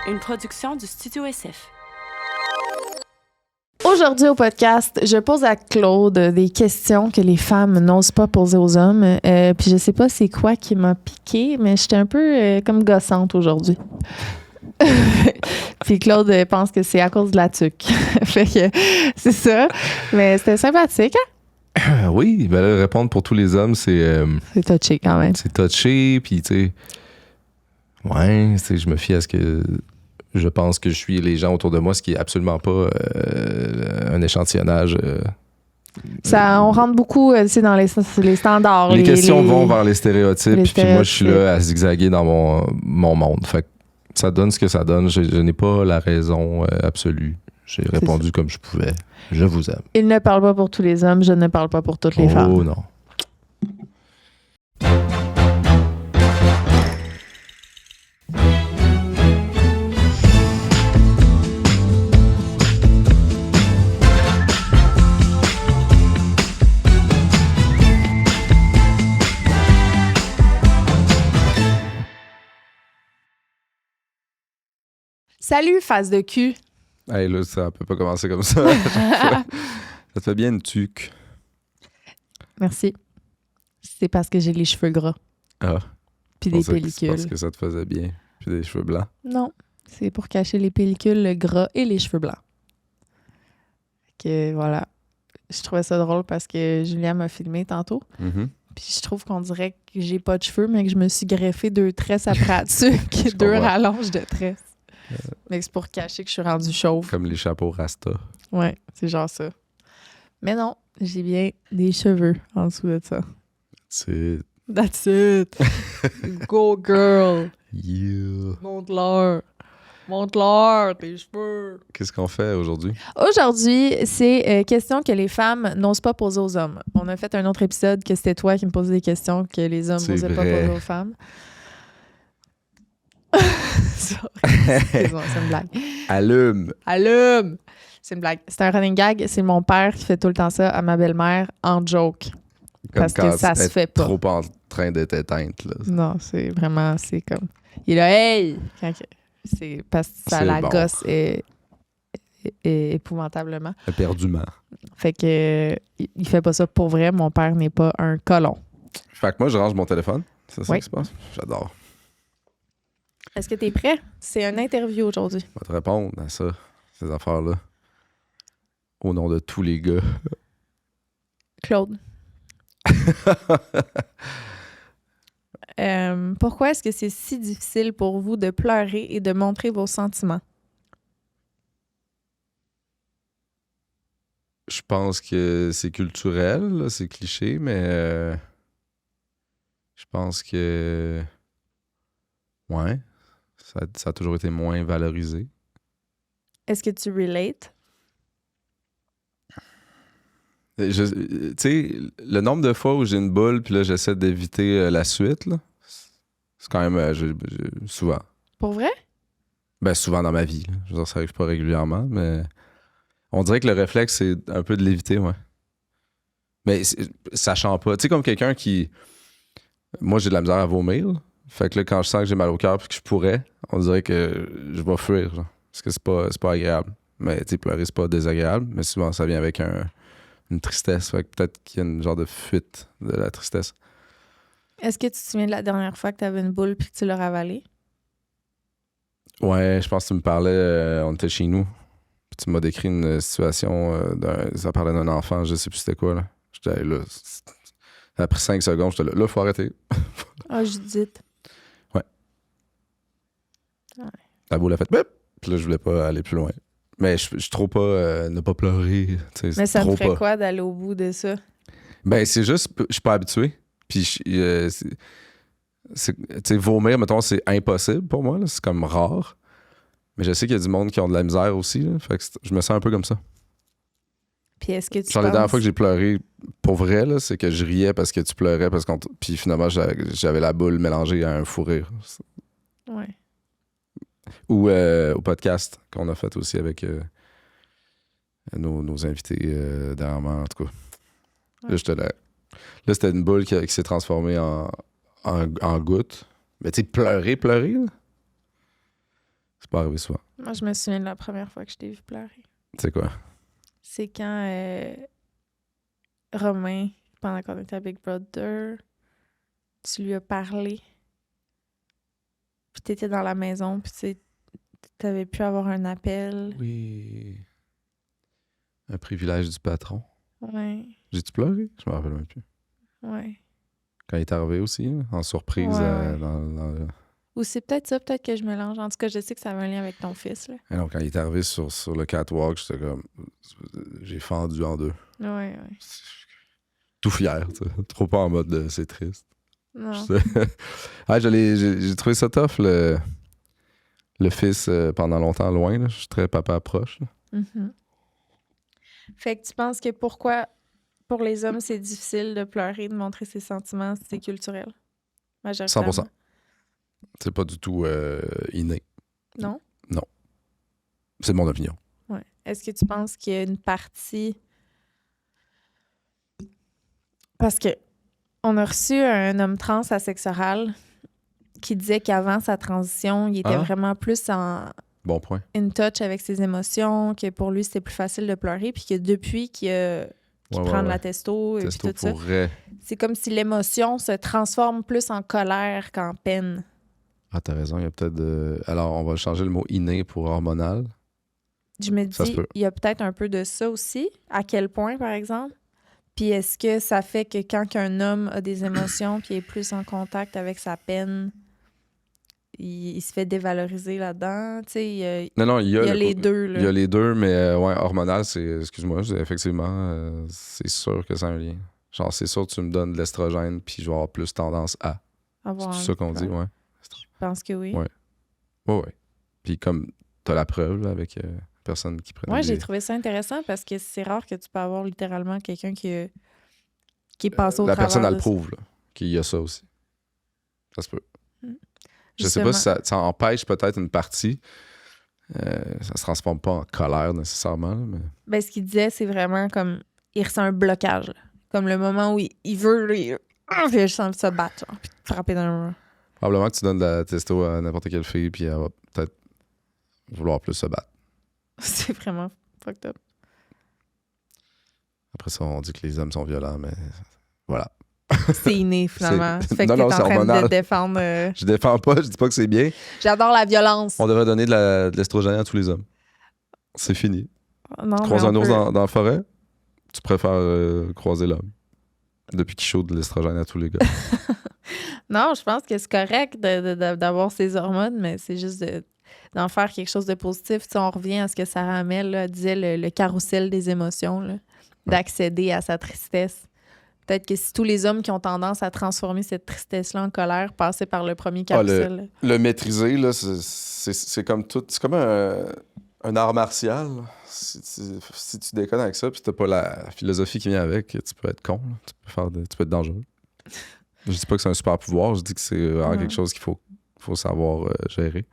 une production du Studio SF. Aujourd'hui au podcast, je pose à Claude des questions que les femmes n'osent pas poser aux hommes. Puis je sais pas c'est quoi qui m'a piqué, mais j'étais un peu comme gossante aujourd'hui. Puis Claude pense que c'est à cause de la tuque. Fait que c'est ça. Mais c'était sympathique, hein? Oui, ben là, répondre pour tous les hommes, c'est... C'est touché quand même. C'est touché, puis tu sais... Ouais, tu sais, je me fie à ce que... Je pense que je suis les gens autour de moi, ce qui est absolument pas un échantillonnage. Ça, on rentre beaucoup dans les standards. Les questions vont vers les stéréotypes, puis moi, je suis là à zigzaguer dans mon monde. Fait que ça donne ce que ça donne. Je n'ai pas la raison absolue. J'ai répondu comme je pouvais. Je vous aime. Il ne parle pas pour tous les hommes, je ne parle pas pour toutes les femmes. Oh non. Salut, face de cul. Hey, là, ça peut pas commencer comme ça. Ça te fait bien une tuque. Merci. C'est parce que j'ai les cheveux gras. Ah. Puis des C'est pellicules. parce que ça te faisait bien. Puis des cheveux blancs. Non, c'est pour cacher les pellicules, le gras et les cheveux blancs. Fait que voilà. Je trouvais ça drôle parce que Julien m'a filmé tantôt. Mm-hmm. Puis je trouve qu'on dirait que j'ai pas de cheveux, mais que je me suis greffé 2 tresses après la tuque, 2 rallonges de tresses. Mais c'est pour cacher que je suis rendue chauve. Comme les chapeaux Rasta. Ouais, c'est genre ça. Mais non, j'ai bien des cheveux en dessous de ça. C'est... That's it. Go girl. Yeah. Montre-leur. Montre-leur tes cheveux. Qu'est-ce qu'on fait aujourd'hui? Aujourd'hui, c'est questions que les femmes n'osent pas poser aux hommes. On a fait un autre épisode que c'était toi qui me posais des questions que les hommes n'osaient pas poser aux femmes. Excuse-moi, c'est une blague. Allume! C'est une blague. C'est un running gag. C'est mon père qui fait tout le temps ça à ma belle-mère en joke. Comme parce que ça se fait pas. Trop en train d'être éteinte. Là. Non, c'est vraiment... C'est comme... Il est là, hey! C'est parce que ça la gosse épouvantablement. Éperdument. Fait que il fait pas ça pour vrai. Mon père n'est pas un colon. Fait que moi, je range mon téléphone. C'est ça Oui. qui se passe? J'adore. Est-ce que t'es prêt? C'est une interview aujourd'hui. Je vais te répondre à ça, ces affaires-là. Au nom de tous les gars. Claude. Pourquoi est-ce que c'est si difficile pour vous de pleurer et de montrer vos sentiments? Je pense que c'est culturel, là, c'est cliché, mais je pense que ouais, ça a toujours été moins valorisé. Est-ce que tu relates? Tu sais, le nombre de fois où j'ai une boule puis là j'essaie d'éviter la suite, là, c'est quand même souvent. Pour vrai? Ben souvent dans ma vie. Là. Je veux dire, ça arrive pas régulièrement, mais on dirait que le réflexe, c'est un peu de l'éviter, ouais. Mais sachant pas. Tu sais, comme quelqu'un qui... Moi, j'ai de la misère à vomir. Là. Fait que là, quand je sens que j'ai mal au cœur puis que je pourrais, on dirait que je vais fuir. Genre, parce que c'est pas agréable. Mais tu sais, pleurer, c'est pas désagréable. Mais souvent, ça vient avec une tristesse. Fait que peut-être qu'il y a une genre de fuite de la tristesse. Est-ce que tu te souviens de la dernière fois que tu avais une boule puis que tu l'as ravalée? Ouais, je pense que tu me parlais... on était chez nous. Puis tu m'as décrit une situation... ça parlait d'un enfant, je sais plus c'était quoi, là. J'étais là... Ça a pris 5 secondes, j'étais là, faut arrêter. Ah, Judith. Ouais. La boule a fait bip! Puis là, je voulais pas aller plus loin. Mais je suis trop pas... ne pas pleurer. Mais ça te ferait quoi d'aller au bout de ça? Ben, c'est juste... Je suis pas habitué. Puis, tu sais, vomir, mettons, c'est impossible pour moi. Là. C'est comme rare. Mais je sais qu'il y a du monde qui ont de la misère aussi. Là. Fait que je me sens un peu comme ça. Puis est-ce que tu Genre, la dernière fois que j'ai pleuré pour vrai, là, c'est que je riais parce que tu pleurais. Puis finalement, j'avais la boule mélangée à un fou rire. Ouais. Ou au podcast qu'on a fait aussi avec nos invités dernièrement, en tout cas. Ouais. Là, j'étais là. Là, c'était une boule qui s'est transformée en goutte. Mais tu sais, pleurer, là. C'est pas arrivé souvent. Moi, je me souviens de la première fois que je t'ai vu pleurer. C'est quoi? C'est quand Romain, pendant qu'on était à Big Brother, tu lui as parlé. Puis t'étais dans la maison, puis t'avais pu avoir un appel. Oui. Un privilège du patron. Ouais, J'ai-tu pleuré? Je me rappelle même plus. ouais. Quand il est arrivé aussi, là, en surprise Ouais. dans le... Ou c'est peut-être ça, peut-être que je mélange. En tout cas, je sais que ça avait un lien avec ton fils, là. Et non, quand il est arrivé sur le catwalk, j'étais comme... J'ai fendu en deux. Ouais, ouais. Tout fier, tu sais. Trop pas en mode de c'est triste. Non. Ah, j'ai trouvé ça tough, le fils, pendant longtemps loin. Là. Je suis très papa proche. Là. Mhm. Fait que tu penses que pourquoi, pour les hommes, c'est difficile de pleurer, de montrer ses sentiments, c'est culturel? Majoritairement. 100%. C'est pas du tout inné. Non? C'est mon opinion. Ouais. Est-ce que tu penses qu'il y a une partie... Parce que on a reçu un homme trans à sexe oral qui disait qu'avant sa transition, il était vraiment plus en Bon point. in touch avec ses émotions, que pour lui, c'était plus facile de pleurer, puis que depuis qu'il prend de la testo et puis tout ça, c'est comme si l'émotion se transforme plus en colère qu'en peine. Ah, t'as raison, il y a peut-être de... Alors, on va changer le mot inné pour hormonal. Je me Ça se dis, peut. il y a peut-être un peu de ça aussi. À quel point, par exemple? Puis est-ce que ça fait que quand un homme a des émotions puis est plus en contact avec sa peine, il se fait dévaloriser là-dedans? Tu sais, Non, il y a les deux, là. Il y a les deux, mais ouais, hormonal, c'est... Excuse-moi, effectivement, c'est sûr que c'est un lien. Genre, c'est sûr que tu me donnes de l'estrogène puis je vais avoir plus tendance à... Avoir C'est envie ça de qu'on dit, pleurer. ouais. Je pense que oui. Ouais. Ouais. Puis comme t'as la preuve là, avec personne qui prenne Moi, j'ai trouvé ça intéressant parce que c'est rare que tu peux avoir littéralement quelqu'un qui est passé au la travers personne, elle de le ça. prouve, là, qu'il y a ça aussi. Ça se peut. Mm. Je sais pas si ça empêche peut-être une partie. Ça se transforme pas en colère nécessairement, là, mais... Ben, ce qu'il disait, c'est vraiment comme... Il ressent un blocage, là. Comme le moment où il veut... Puis il a juste envie de se battre, genre, puis de frapper dans le mur. Probablement que tu donnes de la testo à n'importe quelle fille, puis elle va peut-être vouloir plus se battre. C'est vraiment fucked up. Après ça, on dit que les hommes sont violents, mais voilà. C'est inné, finalement. C'est- Ça fait que Non, t'es non, en c'est train hormonal. de défendre... Je défends pas, je dis pas que c'est bien. J'adore la violence. On devrait donner de l'estrogène à tous les hommes. C'est fini. Non, Tu croises mais un on ours peut- dans la forêt, tu préfères croiser l'homme. Depuis qu'il chaude de l'estrogène à tous les gars. Non, je pense que c'est correct d'avoir ces hormones, mais c'est juste d'en faire quelque chose de positif. Tu sais, on revient à ce que Sarah Hamel là, disait, le carrousel des émotions, là, d'accéder à sa tristesse. Peut-être que si tous les hommes qui ont tendance à transformer cette tristesse-là en colère passaient par le premier carrousel. là. Le maîtriser, là, c'est comme tout. C'est comme un art martial. Là. Si tu déconnes avec ça, puis t'as pas la philosophie qui vient avec, tu peux être con. Là. Tu peux être dangereux. Je dis pas que c'est un super pouvoir, je dis que c'est vraiment Ouais. quelque chose qu'il faut savoir gérer.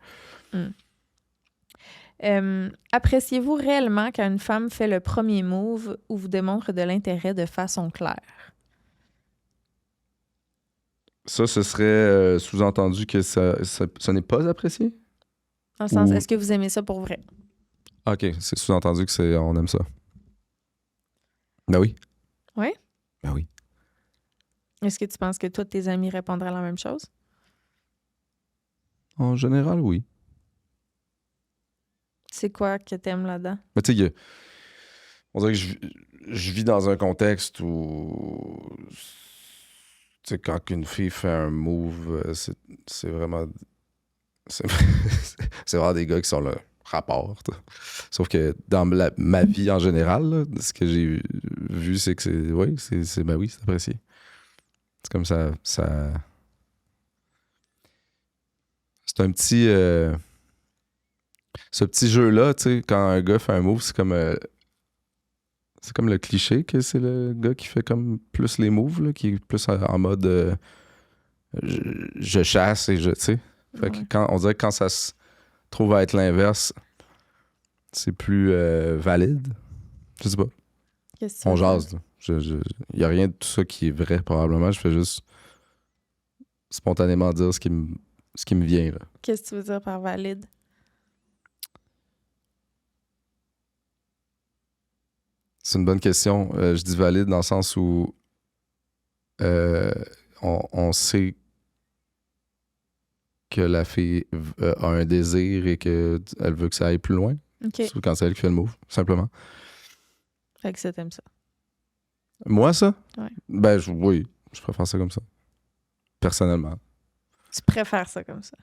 Appréciez-vous réellement quand une femme fait le premier move ou vous démontre de l'intérêt de façon claire? Ça, ce serait sous-entendu que ça n'est pas apprécié? Dans le sens, Ou- est-ce que vous aimez ça pour vrai? OK, c'est sous-entendu que on aime ça. Ben oui. Oui? Ben oui. Est-ce que tu penses que tous tes amis répondraient la même chose? En général, oui. C'est quoi que t'aimes là-dedans? Mais tu sais, on dirait que je vis dans un contexte où, tu sais, quand une fille fait un move, c'est vraiment... C'est c'est vraiment des gars qui sont le rapport. t'sais. Sauf que dans ma vie en général, là, ce que j'ai vu, c'est que ben oui, c'est apprécié. C'est comme ça... C'est un petit... ce petit jeu-là, tu sais, quand un gars fait un move, c'est comme le cliché que c'est le gars qui fait comme plus les moves, là, qui est plus en mode je chasse et tu sais. Fait que on dirait que quand ça se trouve à être l'inverse, c'est plus valide. Je sais pas. Qu'est-ce que tu On veux dire? jase. Il y a rien de tout ça qui est vrai, probablement. Je fais juste spontanément dire ce qui me vient, là. Qu'est-ce que tu veux dire par valide? C'est une bonne question. Je dis valide dans le sens où on sait que la fille a un désir et qu'elle veut que ça aille plus loin. OK. Surtout quand c'est elle qui fait le move, simplement. Fait que ça, t'aimes ça. Moi, ça? Ouais. Ben, oui. Je préfère ça comme ça. Personnellement. Tu préfères ça comme ça?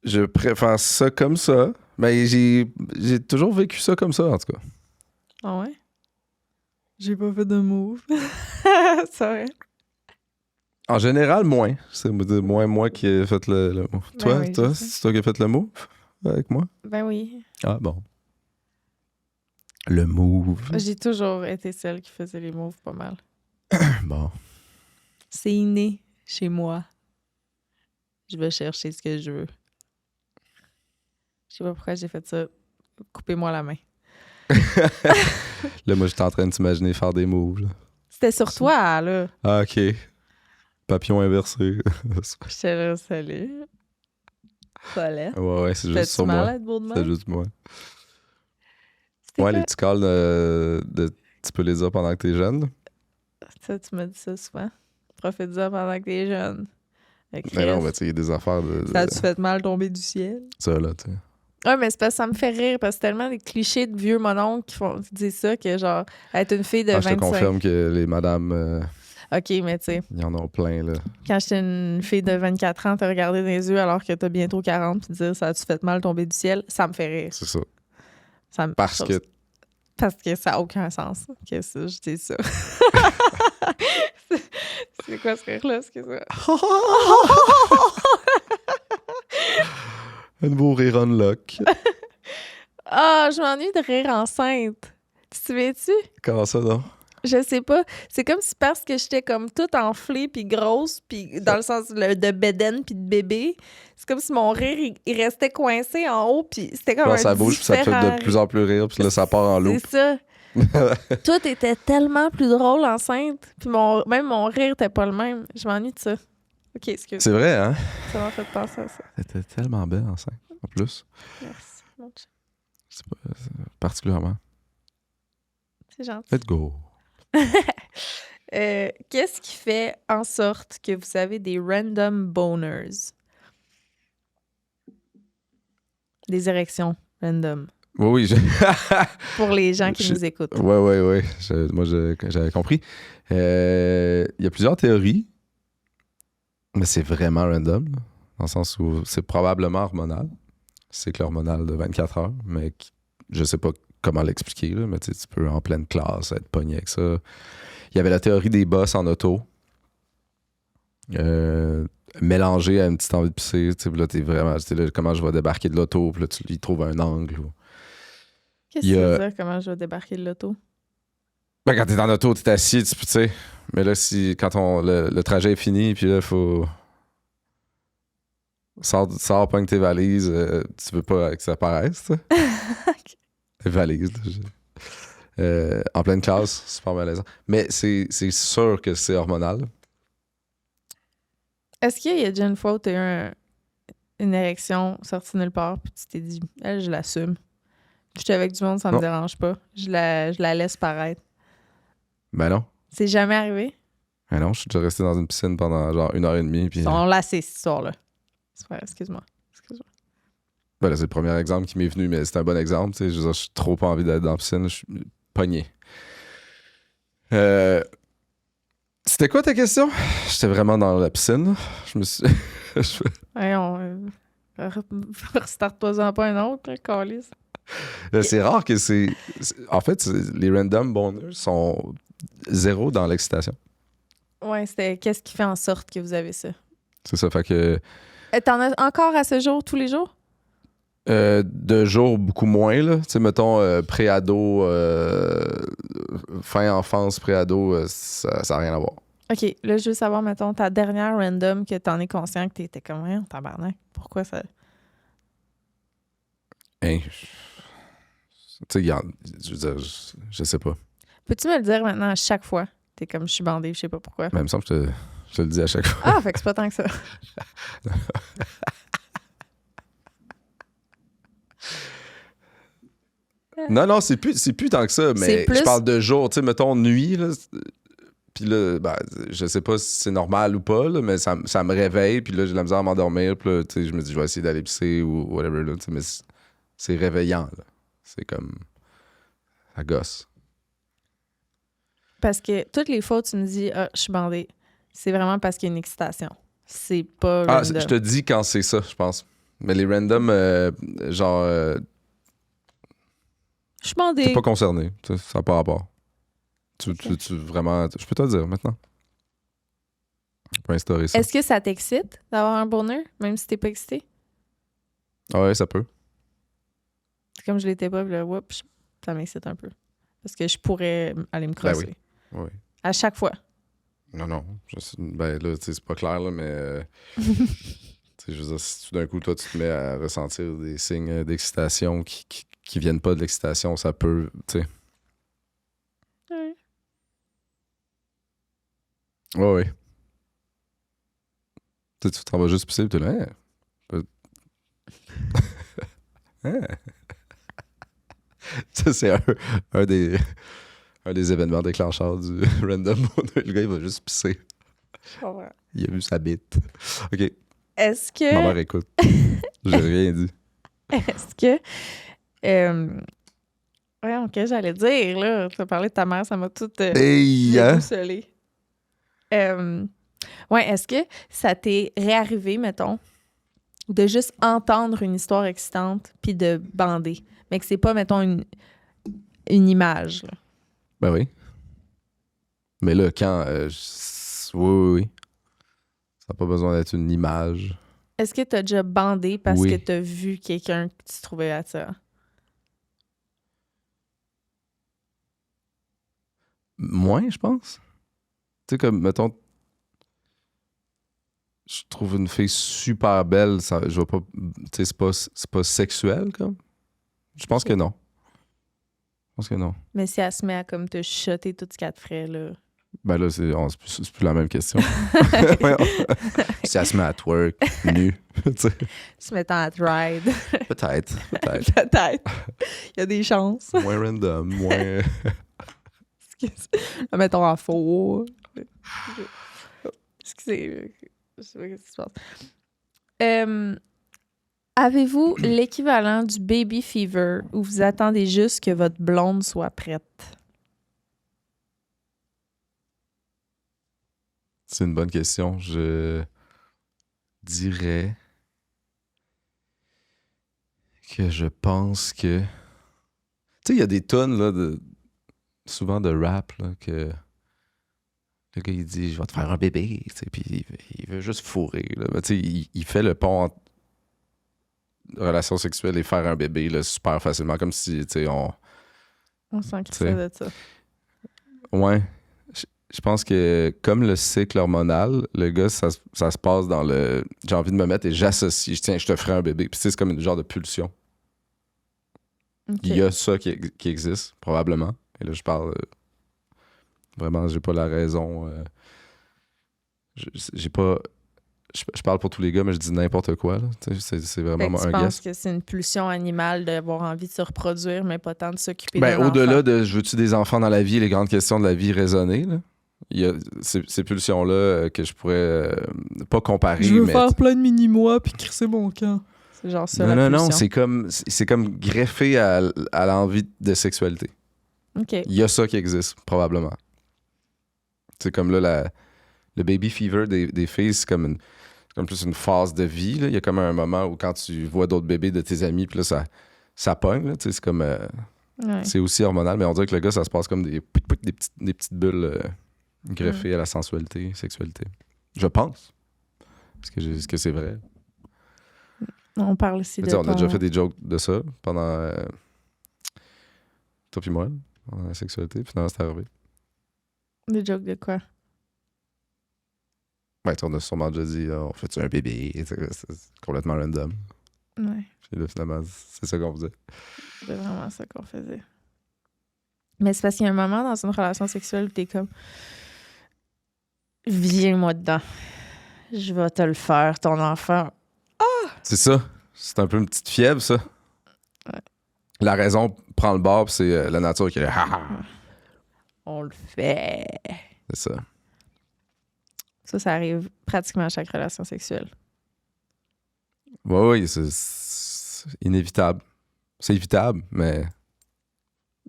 Je préfère ça comme ça. Ben, j'ai toujours vécu ça comme ça, en tout cas. Ah ouais? J'ai pas fait de move. C'est vrai. En général, moins. C'est moins moi qui ai fait le move. Ben Toi, oui, toi, je sais. c'est toi qui as fait le move avec moi? Ben oui. Ah, bon. Le move. J'ai toujours été celle qui faisait les moves pas mal. Bon. C'est inné chez moi. Je vais chercher ce que je veux. Je sais pas pourquoi j'ai fait ça. Coupez-moi la main. Là, moi, j'étais en train de t'imaginer faire des moves. Là. C'était sur toi, là. Ah, OK. Papillon inversé. J'étais là, salut. Paulette. Ouais, c'est juste Fais-tu sur mal moi. à être beau de C'est même? juste moi. C'était Ouais, quoi? les petits calls, tu peux les dire pendant que t'es jeune. Ça, tu m'as dit ça souvent. Profite-en pendant que t'es jeune. Fait que Mais non, Chris, mais tu sais, il y a des affaires de ça a-tu fait mal tomber du ciel? ça, là, tu sais. Ouais, mais c'est parce que ça me fait rire parce que c'est tellement des clichés de vieux mononcles qui disent ça que genre être une fille de Ah, je te 25. confirme que les madames, OK, mais tu sais, il y en a plein, là. quand j'étais une fille de 24 ans, te regarder dans les yeux alors que t'as bientôt 40 puis te dire ça a-tu fait mal tomber du ciel, ça me fait rire. C'est ça. Ça me- Parce que Parce que ça n'a aucun sens que ça, je dis ça. C'est quoi ce rire-là? Excuse-moi. un nouveau rire unlock. Ah, je m'ennuie de rire enceinte. Tu te souviens-tu? Comment ça, non? Je sais pas. C'est comme si parce que j'étais comme toute enflée puis grosse, puis dans le sens de bédaine puis de bébé, c'est comme si mon rire, il restait coincé en haut, puis c'était comme Quand un ça bouge, puis ça te fait différent de plus en plus rire, puis là, ça part en loup. C'est ça. Tout était tellement plus drôle enceinte, puis même mon rire était pas le même. Je m'ennuie de ça. OK, excuse. C'est vrai, hein? Ça m'a fait penser à ça. T'étais tellement belle enceinte, en plus. Merci, mon chum. C'est particulièrement. C'est gentil. Let's go. Qu'est-ce qui fait en sorte que vous avez des random boners? Des érections random. Oui, Pour les gens qui nous écoutent. Ouais. Moi, j'avais compris. Il y a plusieurs théories, mais c'est vraiment random, là, dans le sens où c'est probablement hormonal. C'est que l'hormonal de 24 heures, mais je sais pas comment l'expliquer, là, mais tu peux en pleine classe être pogné avec ça. Il y avait la théorie des bosses en auto. Mélangée à une petite envie de pisser. Là, t'es vraiment, là, comment je vais débarquer de l'auto, puis là, tu y trouves un angle. Qu'est-ce que ça veut dire, comment je vais débarquer de l'auto? Ben, quand t'es en auto, t'es assis, tu sais. Mais là, quand le trajet est fini, puis là, il faut. Sors, pogne tes valises. Tu veux pas que ça paraisse, tu sais. Tes valises, là. En pleine classe, c'est super malaisant. Mais c'est sûr que c'est hormonal. Est-ce qu'il y a déjà une fois où tu as eu une érection sortie nulle part puis tu t'es dit, elle, je l'assume. J'étais avec du monde, ça me Non. dérange pas. Je la laisse paraître. Ben non. C'est jamais arrivé? Ben non, je suis déjà resté dans une piscine pendant genre 1h30. Puis, On l'a assez, cette histoire-là. C'est vrai, excuse-moi. ben là, c'est le premier exemple qui m'est venu, mais c'est un bon exemple. Tu sais, je veux dire, j'ai trop pas envie d'être dans la piscine. Je suis pogné. C'était quoi ta question? J'étais vraiment dans la piscine. Je me suis. Ouais, restarte-toi-en pas un autre, là, câlisse. C'est rare que c'est. En fait, les random boners sont zéro dans l'excitation. Ouais, c'était qu'est-ce qui fait en sorte que vous avez ça? C'est ça, fait que. T'en as encore à ce jour, tous les jours? De jour, beaucoup moins, là. Tu sais, mettons, pré-ado, fin enfance, pré-ado, ça n'a rien à voir. OK, là, je veux savoir, mettons, ta dernière random que t'en es conscient que t'étais comme, hein, tabarnak, pourquoi ça... Hein, tu sais, je veux dire, je sais pas. Peux-tu me le dire maintenant à chaque fois? T'es comme, je suis bandée, je sais pas pourquoi. Mais il me semble que je te le dis à chaque fois. Ah, fait que c'est pas tant que ça. Non, c'est plus tant que ça, mais plus... je parle de jour. Tu sais, mettons nuit, là. Puis là, ben, je sais pas si c'est normal ou pas, là, mais ça me réveille. Puis là, j'ai de la misère à m'endormir. Puis là, tu sais, je me dis, je vais essayer d'aller pisser ou whatever. Là, mais c'est réveillant. Là. C'est comme. Ça gosse. Parce que toutes les fois où tu me dis, je suis bandée, c'est vraiment parce qu'il y a une excitation. C'est pas random. Je te dis quand c'est ça, je pense. Mais les random, genre. Je suis bandée. T'es pas concerné. Ça n'a pas rapport. Tu vraiment. Je peux te le dire maintenant. Je peux instaurer ça. Est-ce que ça t'excite d'avoir un bonheur, même si t'es pas excité? Ah ouais, ça peut. Comme je l'étais pas, puis là, oups, ça m'excite un peu. Parce que je pourrais aller me crosser. Ben oui. À chaque fois. Non. Ben là, tu sais, c'est pas clair, là, mais. Je veux dire, si tout d'un coup, toi, tu te mets à ressentir des signes d'excitation qui viennent pas de l'excitation, ça peut, tu sais. Ouais. Ouais. Tu t'en vas juste pisser et tu es là. Ça, c'est un des événements déclencheurs du random. Le gars, il va juste pisser. Je comprends. Il a vu sa bite. OK. Est-ce que... Ma mère écoute. J'ai rien dit. Est-ce que... Voyons, qu'est-ce que j'allais dire, là? Tu as parlé de ta mère, ça m'a tout déboussolé. Ouais, est-ce que ça t'est réarrivé, mettons, de juste entendre une histoire excitante puis de bander, mais que c'est pas, mettons, une image, là? Ben oui. Mais là, quand... oui. Ça n'a pas besoin d'être une image. Est-ce que t'as déjà bandé parce que t'as vu quelqu'un que tu trouvais attirant? Moins, je pense. Tu sais, comme, mettons, je trouve une fille super belle, ça, je vais pas, tu sais, c'est pas sexuel, comme. Je pense que non. Mais si elle se met à comme te chuchoter tout ce qu'elle te ferait, là... Ben là, c'est plus la même question. Si elle se met à twerk, nu, tu sais. Se mettant à te ride. Peut-être. Peut-être. Il y a des chances. Moins random, moins... La mettons en faux. Excusez. Je sais pas ce qui se passe. Avez-vous l'équivalent du baby fever où vous attendez juste que votre blonde soit prête? C'est une bonne question. Je dirais que je pense que... Tu sais, il y a des tonnes, là, souvent de rap, là, que le gars, il dit « Je vais te faire un bébé », tu sais, puis il veut juste fourrer, là. Mais tu sais, il fait le pont entre relation sexuelle et faire un bébé, là, super facilement, comme si, tu sais, On s'en crissait de ça. Ouais. Je pense que comme le cycle hormonal, le gars, ça se passe dans le j'ai envie de me mettre et j'associe, tiens, je te ferai un bébé. Puis c'est comme une genre de pulsion. Okay. Il y a ça qui existe, probablement. Et là, je parle vraiment, j'ai pas la raison. J'ai pas. Je parle pour tous les gars, mais je dis n'importe quoi. Là. C'est vraiment un guess. Tu penses que c'est une pulsion animale d'avoir envie de se reproduire, mais pas tant de s'occuper d'un enfant? Au-delà de je veux-tu des enfants dans la vie, les grandes questions de la vie raisonnées, là. Il y a ces pulsions-là que je pourrais pas comparer. Je veux faire plein de mini-mois puis crisser mon camp. C'est genre ça, Non, c'est comme greffé à l'envie de sexualité. OK. Il y a ça qui existe, probablement. C'est comme là, le baby fever des filles, c'est comme plus une phase de vie. Là. Il y a comme un moment où quand tu vois d'autres bébés de tes amis, puis là, ça pogne. Là, c'est comme... Ouais. C'est aussi hormonal, mais on dirait que le gars, ça se passe comme des petites bulles greffées à la sensualité, sexualité. Je pense. Est-ce que c'est vrai? On parle ici de On a déjà fait des jokes de ça pendant... toi puis moi, pendant la sexualité, puis finalement, c'est arrivé. Des jokes de quoi? Ouais, on a sûrement déjà dit, on fait-tu un bébé? C'est complètement random. Ouais. Puis là, finalement, c'est ça qu'on faisait. C'est vraiment ça qu'on faisait. Mais c'est parce qu'il y a un moment dans une relation sexuelle où t'es comme viens-moi dedans. Je vais te le faire, ton enfant. C'est ça. C'est un peu une petite fièvre, ça. Ouais. la raison prend le bord, puis c'est la nature qui est là. Ha, ha. On le fait. C'est ça. Ça arrive pratiquement à chaque relation sexuelle. Oui, c'est inévitable. C'est évitable, mais...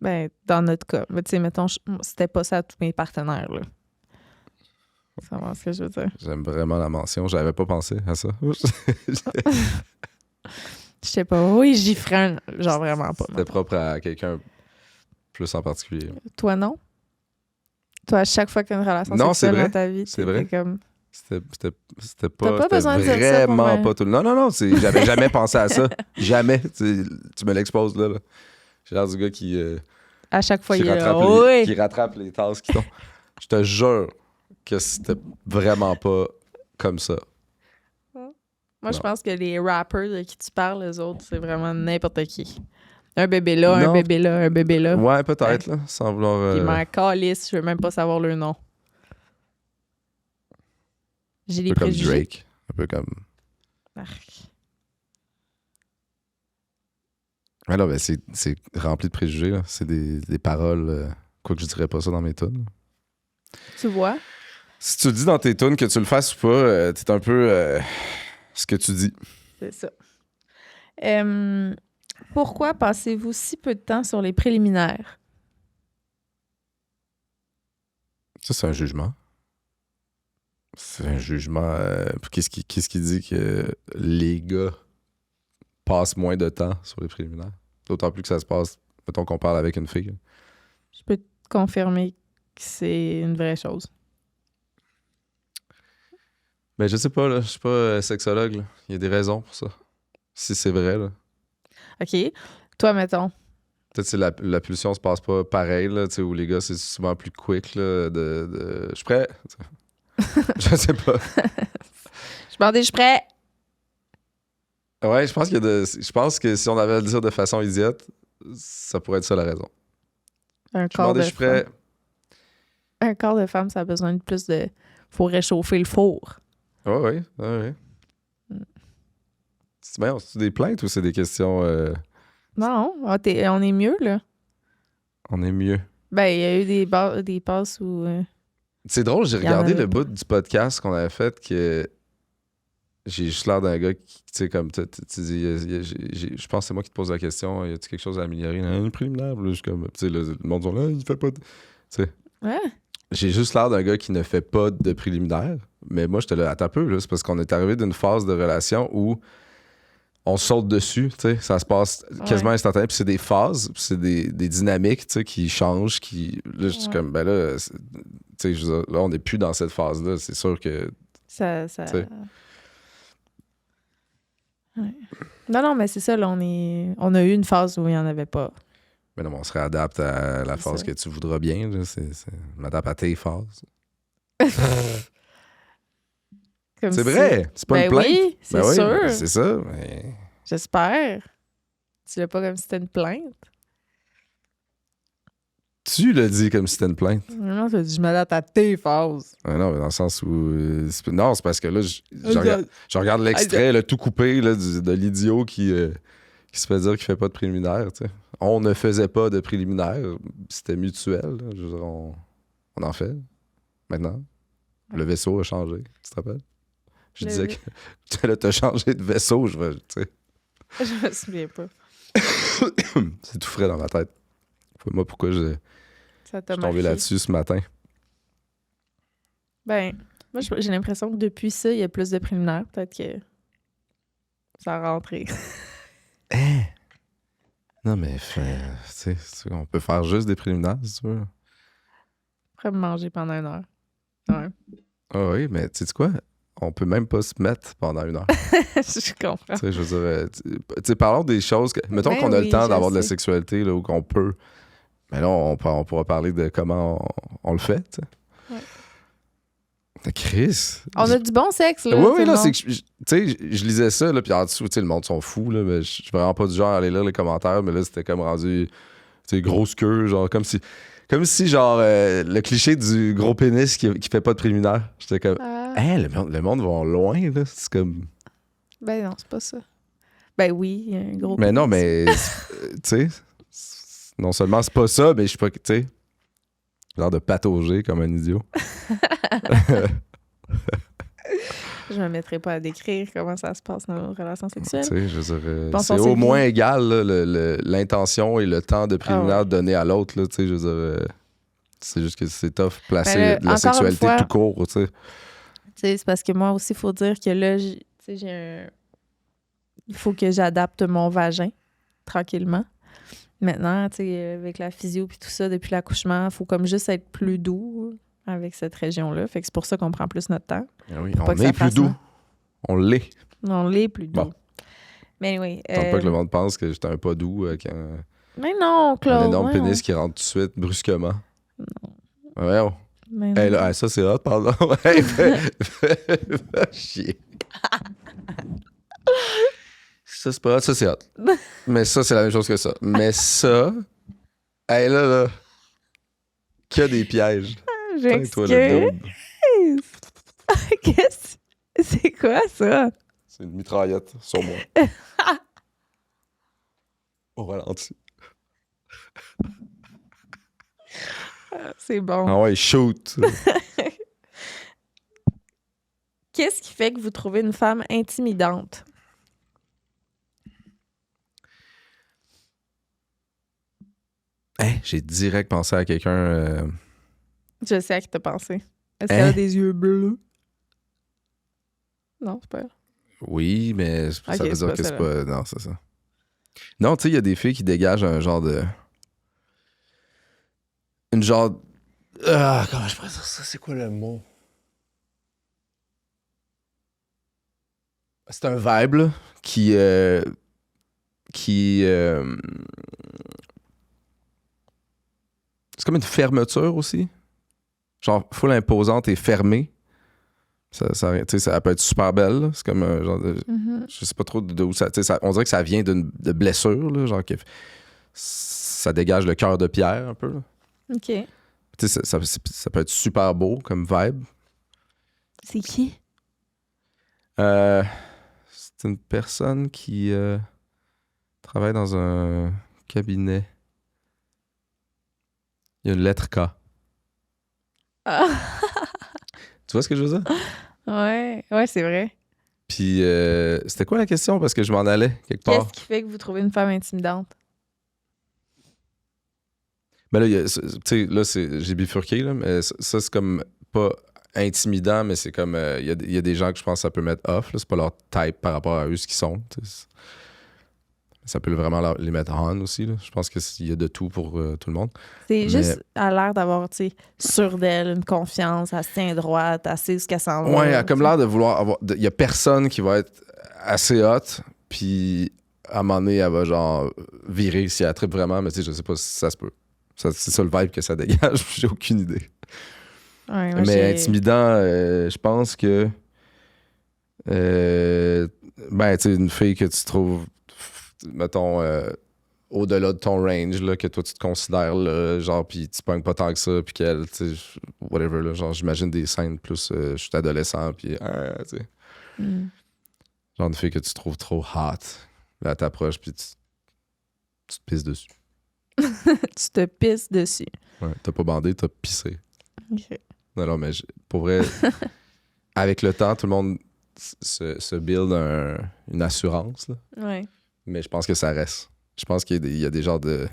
Ben, dans notre cas. Mais tu sais, mettons, c'était pas ça à tous mes partenaires, là. Ça va ce que je veux dire. J'aime vraiment la mention. J'avais pas pensé à ça. Je sais pas. Oui, j'y ferais genre vraiment pas. C'était propre à quelqu'un plus en particulier. Toi, non? Toi, à chaque fois qu'il y a une relation Non, c'est sexuelle vrai. dans ta vie, C'est t'étais vrai. comme... C'était T'as pas, pas c'était besoin de dire ça pour vraiment moi. pas tout. Non, j'avais jamais pensé à ça. Jamais. Tu me l'exposes là. J'ai l'air du gars qui À chaque fois, il est là. rattrape Oui! qui rattrape les tasses qui tombent. Je te jure que c'était vraiment pas comme ça. Moi, je Non. pense que les rappers de qui tu parles, les autres, c'est vraiment n'importe qui. Un bébé là, un Non. bébé là, un bébé là. Ouais, peut-être, là, sans vouloir... Puis m'en calisse, je veux même pas savoir le nom. J'ai un des peu comme préjugés. Drake. Un peu comme... Arc. Ouais, là, ben, c'est rempli de préjugés. Là. C'est des paroles... Quoique je dirais pas ça dans mes tunes. Tu vois? Si tu le dis dans tes tunes, que tu le fasses ou pas, t'es un peu ce que tu dis. C'est ça. Pourquoi passez-vous si peu de temps sur les préliminaires? Ça, c'est un jugement. C'est un jugement. Qu'est-ce qui dit que les gars passent moins de temps sur les préliminaires? D'autant plus que ça se passe, mettons qu'on parle avec une fille. Je peux te confirmer que c'est une vraie chose. Mais je sais pas, là. Je suis pas sexologue. Là. Il y a des raisons pour ça. Si c'est vrai, là. OK. Toi, mettons. Peut-être que la pulsion se passe pas pareil, là, où les gars, c'est souvent plus quick. Là, je suis prêt. Je sais pas. Je suis prêt. Ouais, je pense que si on avait à le dire de façon idiote, ça pourrait être ça la raison. Un Je corps demandais, de je suis prêt. femme. Un corps de femme, ça a besoin de plus de... Faut réchauffer le four. Ouais. C'est des plaintes ou c'est des questions... Non, on est mieux, là. On est mieux. Ben, il y a eu des passes où... C'est drôle, j'ai Il y en regardé avait le bout du podcast qu'on avait fait que j'ai juste l'air d'un gars qui, tu sais, comme tu dis, je pense que c'est moi qui te pose la question, y a-t-il quelque chose à améliorer? Un préliminaire, là, je suis comme, tu sais, le monde dit là, il fait pas de... Tu sais. Ouais. J'ai juste l'air d'un gars qui ne fait pas de préliminaire, mais moi, j'étais là, attends un peu, là, c'est parce qu'on est arrivé d'une phase de relation où on saute dessus, tu sais, ça se passe quasiment instantané, puis c'est des phases, puis c'est des dynamiques, tu sais, qui changent, qui... Là, je suis comme, ben là, tu sais, je veux dire, là, on n'est plus dans cette phase-là, c'est sûr que... Ça... T'sais. Ouais. Non, mais c'est ça, là, on a eu une phase où il n'y en avait pas. Mais non, on se réadapte à la C'est phase ça. que tu voudras bien, là, on m'adapte à tes phases. Comme C'est si- vrai, c'est pas Ben une plainte. oui, c'est Ben oui, sûr. ben c'est ça, mais... J'espère. Tu l'as pas comme si c'était une plainte. Tu l'as dit comme si c'était une plainte. Non, tu as dit, je m'adapte à tes phases. Non, mais dans le sens où... non, c'est parce que là, je regarde l'extrait, là, tout coupé là, de l'idiot qui se fait dire qu'il fait pas de préliminaire. Tu sais. On ne faisait pas de préliminaire. C'était mutuel. Là. Je veux dire, on en fait. Maintenant. Le vaisseau a changé. Tu te rappelles? Je Le disais vai- que là, t'as changé de vaisseau. Tu sais. Je me souviens pas. C'est tout frais dans ma tête. Moi, pourquoi je Ça t'a suis tombé marqué. là-dessus ce matin? Ben, moi, j'ai l'impression que depuis ça, il y a plus de préliminaires. Peut-être que ça a rentré. Non, mais tu sais, on peut faire juste des préliminaires, si tu veux. Après me manger pendant 1 heure. Ouais. Ah oui, mais tu sais quoi? On peut même pas se mettre pendant 1 heure. Je comprends. Tu sais, je veux dire, tu sais, parlons des choses. Mettons Ben qu'on a oui, le temps je d'avoir de la sais. sexualité, là, ou qu'on peut. Mais là, on pourra parler de comment on le fait, tu sais. Ouais. Chris. On a du bon sexe, là. Oui, tout oui, le là, monde. c'est que, tu sais, je lisais ça, là, puis en dessous, tu sais, le monde sont fous, là, mais je suis vraiment pas du genre à aller lire les commentaires, mais là, c'était comme rendu, tu sais, grosse queue, genre, comme si genre, le cliché du gros pénis qui fait pas de préliminaire. J'étais comme, Ah. hein, le monde va loin, là, c'est comme... Ben non, c'est pas ça. Ben oui, il y a un gros Mais non, pénis. mais, tu sais, non seulement c'est pas ça, mais je suis pas, tu sais, genre de patauger comme un idiot. Je me mettrai pas à décrire comment ça se passe dans nos relations Tu sexuelles. sais, je veux dire, Pensons c'est c'est au moins bien. égal, là, l'intention et le temps de préliminaire Ah ouais. donné à l'autre, là, tu sais, je veux dire, c'est juste que c'est tough placer Ben là, de la encore une sexualité fois, tout court, tu sais. tu sais, c'est parce que moi aussi, il faut dire que là, tu sais, j'ai un... Il faut que j'adapte mon vagin tranquillement. Maintenant, tu sais, avec la physio puis tout ça, depuis l'accouchement, il faut comme juste être plus doux avec cette région-là. Fait que c'est pour ça qu'on prend plus notre temps. Ah oui, Pour pas on que ça est plus fasse doux. mal. On l'est. On l'est plus doux. Bon. Mais anyway. Tente pas que le monde pense que j'étais un pas doux avec Mais non, un Claude. énorme voyons. pénis qui rentre tout de suite, brusquement. Ouais, oh. Mais Hey, non. là, ça c'est hot, pardon. Hey, va chier. Ça c'est pas hot, ça c'est hot. Mais ça c'est la même chose que ça. Mais ça, hey là, qu'il y a des pièges. Toi le J'excuse. double. Qu'est-ce que c'est quoi ça? C'est une mitraillette sur moi. Au ralenti. C'est bon. Ah ouais, shoot. Qu'est-ce qui fait que vous trouvez une femme intimidante? Hey, j'ai direct pensé à quelqu'un. Je sais à qui t'as pensé. Est-ce Hein? qu'elle a des yeux bleus? Non, c'est pas elle. Oui, mais ça Ok, veut c'est dire pas que c'est celle-là. pas. Non, c'est ça. Non, tu sais, il y a des filles qui dégagent un genre de. Une genre. Ah, comment je pourrais dire ça? C'est quoi le mot? C'est un vibe, là, qui. Qui. C'est comme une fermeture aussi. Genre, full imposante et fermée. Tu sais, ça peut être super belle, là. C'est comme un genre de. Mhm. Je sais pas trop d'où ça, tu sais, on dirait que ça vient de blessure, là, genre que ça dégage le cœur de pierre un peu. Là. OK. Tu sais, ça peut être super beau comme vibe. C'est qui? C'est une personne qui travaille dans un cabinet. Il y a une lettre K. Ah. Tu vois ce que je veux dire? Ouais, c'est vrai. Puis c'était quoi la question? Parce que je m'en allais quelque part. Qu'est-ce qui fait que vous trouvez une femme intimidante? Mais là, tu sais, là, j'ai bifurqué, là, mais ça, c'est comme pas intimidant, mais c'est comme. Il y a des gens que je pense que ça peut mettre off. Là, c'est pas leur type par rapport à eux, ce qu'ils sont. Ça peut vraiment les mettre on aussi. Là. Je pense qu'il y a de tout pour tout le monde. C'est Mais- juste à l'air d'avoir, tu sais, sûr d'elle, une confiance, elle se tient droite, elle sait ce qu'elle s'en va. Ouais, elle a comme tu sais. l'air de vouloir avoir. Il y a personne qui va être assez hot, puis à un moment donné, elle va genre virer si elle trippe vraiment, mais tu sais, je sais pas si ça se peut. C'est ça le vibe que ça dégage, j'ai aucune idée. Ouais, moi, Mais j'ai- intimidant, je pense que. Ben, tu sais, une fille que tu trouves, mettons, au-delà de ton range, là, que toi tu te considères, là, genre, puis tu pognes pas tant que ça, puis qu'elle, tu sais, whatever, là, genre, j'imagine des scènes plus, je suis adolescent, puis, tu sais, Hmm. genre une fille que tu trouves trop hot, là, elle t'approche, puis tu te pisses dessus. Tu te pisses dessus. Ouais, t'as pas bandé, t'as pissé. OK. Non, mais pour vrai, avec le temps, tout le monde se build une assurance, là. Ouais. Mais je pense que ça reste. Je pense qu'il y a des genres de.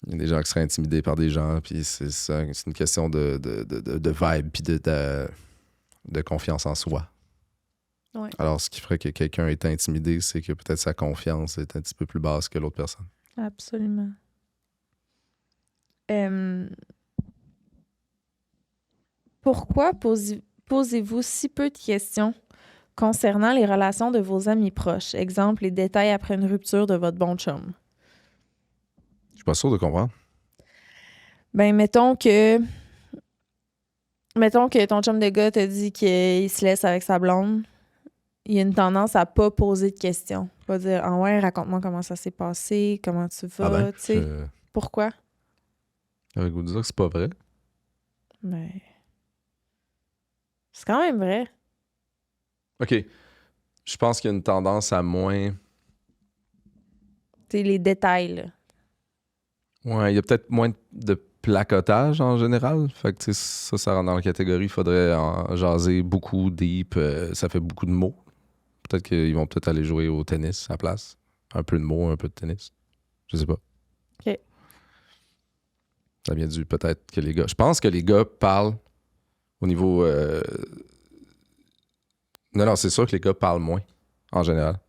Il y a des gens qui seraient intimidés par des gens, puis c'est une question de vibe, puis de confiance en soi. Ouais. Alors, ce qui ferait que quelqu'un est intimidé, c'est que peut-être sa confiance est un petit peu plus basse que l'autre personne. Absolument. Pourquoi posez-vous si peu de questions concernant les relations de vos amis proches? Exemple, les détails après une rupture de votre bon chum. Je suis pas sûr de comprendre. Ben, mettons que ton chum de gars te dit qu'il se laisse avec sa blonde. Il y a une tendance à pas poser de questions. Pas dire « Ah ouais, raconte-moi comment ça s'est passé, comment tu vas, Ah ben, tu sais. Pourquoi? Avec vous dire que c'est pas vrai. Ben... C'est quand même vrai. OK. Je pense qu'il y a une tendance à moins... Tu sais, les détails, là. Ouais, il y a peut-être moins de placotage en général. Fait que, tu sais, ça rentre dans la catégorie. Il faudrait en jaser beaucoup, deep. Ça fait beaucoup de mots. Peut-être qu'ils vont peut-être aller jouer au tennis à la place. Un peu de mots, un peu de tennis. Je sais pas. OK. Ça vient du peut-être que les gars... Je pense que les gars parlent au niveau... Non, c'est sûr que les gars parlent moins, en général.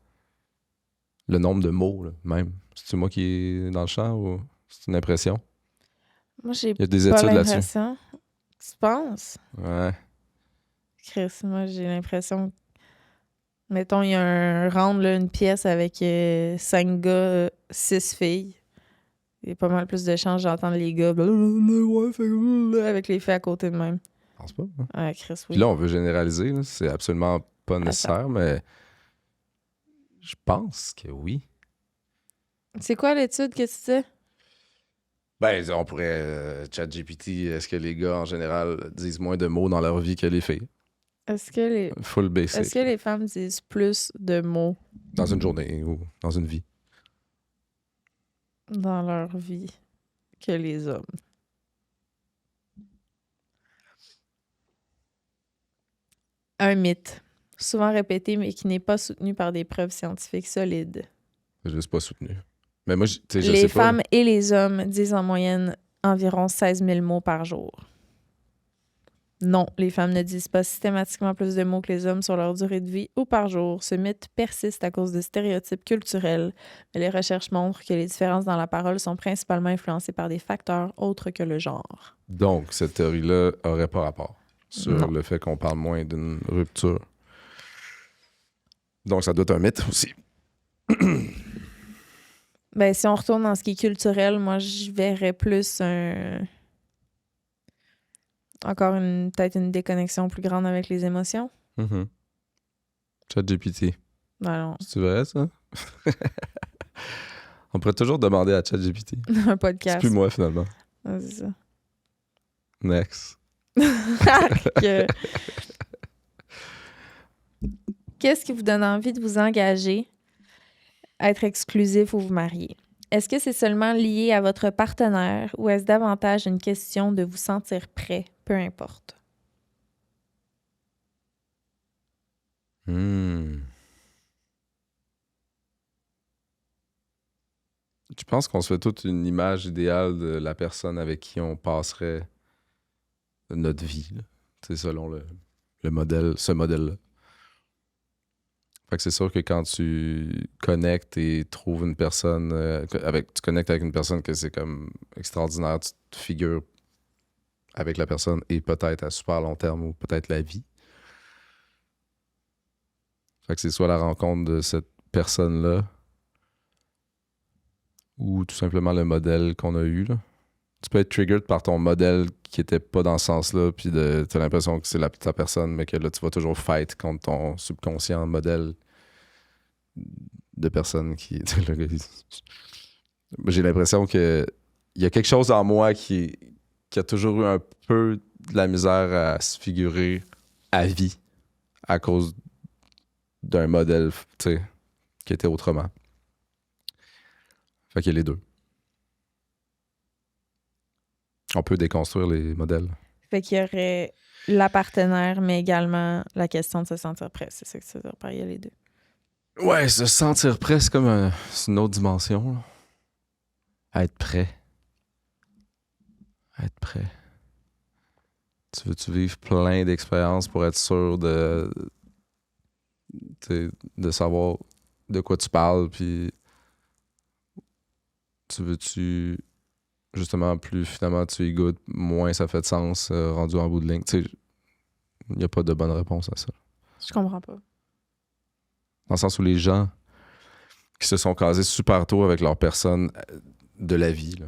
Le nombre de mots, là, même. C'est-tu moi qui est dans le champ ou c'est une impression? Moi, j'ai Il y a des pas études là-dessus. l'impression. Tu penses? Ouais. Chris, moi, j'ai l'impression... Mettons, il y a un round, là, une pièce avec 5 gars, 6 filles. Il y a pas mal plus de chances d'entendre les gars avec les filles à côté de même. Je pense pas. Hein. Ah, Chris, oui. Puis là, on veut généraliser. Là. C'est absolument pas nécessaire, mais je pense que oui. C'est quoi l'étude que tu sais? Ben, on pourrait... ChatGPT, est-ce que les gars, en général, disent moins de mots dans leur vie que les filles? Est-ce que Full basic. Est-ce que les femmes disent plus de mots Dans une journée ou dans une vie. dans leur vie que les hommes? Un mythe, souvent répété, mais qui n'est pas soutenu par des preuves scientifiques solides. Je juste pas soutenu. Mais moi, tu sais, je Les sais femmes pas. et les hommes disent en moyenne environ 16 000 mots par jour. Non, les femmes ne disent pas systématiquement plus de mots que les hommes sur leur durée de vie ou par jour. Ce mythe persiste à cause de stéréotypes culturels, mais les recherches montrent que les différences dans la parole sont principalement influencées par des facteurs autres que le genre. Donc, cette théorie-là aurait pas rapport sur Non. le fait qu'on parle moins d'une rupture. Donc, ça doit être un mythe aussi. Ben, si on retourne dans ce qui est culturel, moi, je verrais plus encore peut-être une déconnexion plus grande avec les émotions. Mm-hmm. ChatGPT. Ben non, C'est vrai, ça? On pourrait toujours demander à ChatGPT. un C'est podcast. plus moi, finalement. Ah, c'est ça. Next. Que- Qu'est-ce qui vous donne envie de vous engager, être exclusif ou vous marier? Est-ce que c'est seulement lié à votre partenaire ou est-ce davantage une question de vous sentir prêt, peu importe? Je pense qu'on se fait toute une image idéale de la personne avec qui on passerait notre vie, là. C'est selon le modèle, ce modèle-là. Fait que c'est sûr que quand tu connectes et trouves une personne, tu connectes avec une personne que c'est comme extraordinaire, tu te figures avec la personne et peut-être à super long terme ou peut-être la vie. Fait que c'est soit la rencontre de cette personne-là ou tout simplement le modèle qu'on a eu, là. Tu peux être triggered par ton modèle qui était pas dans ce sens-là, puis t'as l'impression que c'est ta personne, mais que là, tu vas toujours fight contre ton subconscient modèle de personne qui... J'ai l'impression que il y a quelque chose en moi qui a toujours eu un peu de la misère à se figurer à vie à cause d'un modèle, tu sais, qui était autrement. Fait qu'il y a les deux. On peut déconstruire les modèles. Fait qu'il y aurait la partenaire, mais également la question de se sentir prêt. C'est ça que tu veux dire par il y a les deux. Ouais, se sentir prêt, c'est comme c'est une autre dimension, là. Être prêt. Être prêt. Tu veux-tu vivre plein d'expériences pour être sûr de savoir de quoi tu parles, puis tu veux-tu justement, plus finalement tu y goûtes, moins ça fait de sens rendu en bout de ligne. Tu sais, il n'y a pas de bonne réponse à ça. Je comprends pas. Dans le sens où les gens qui se sont casés super tôt avec leur personne de la vie, là,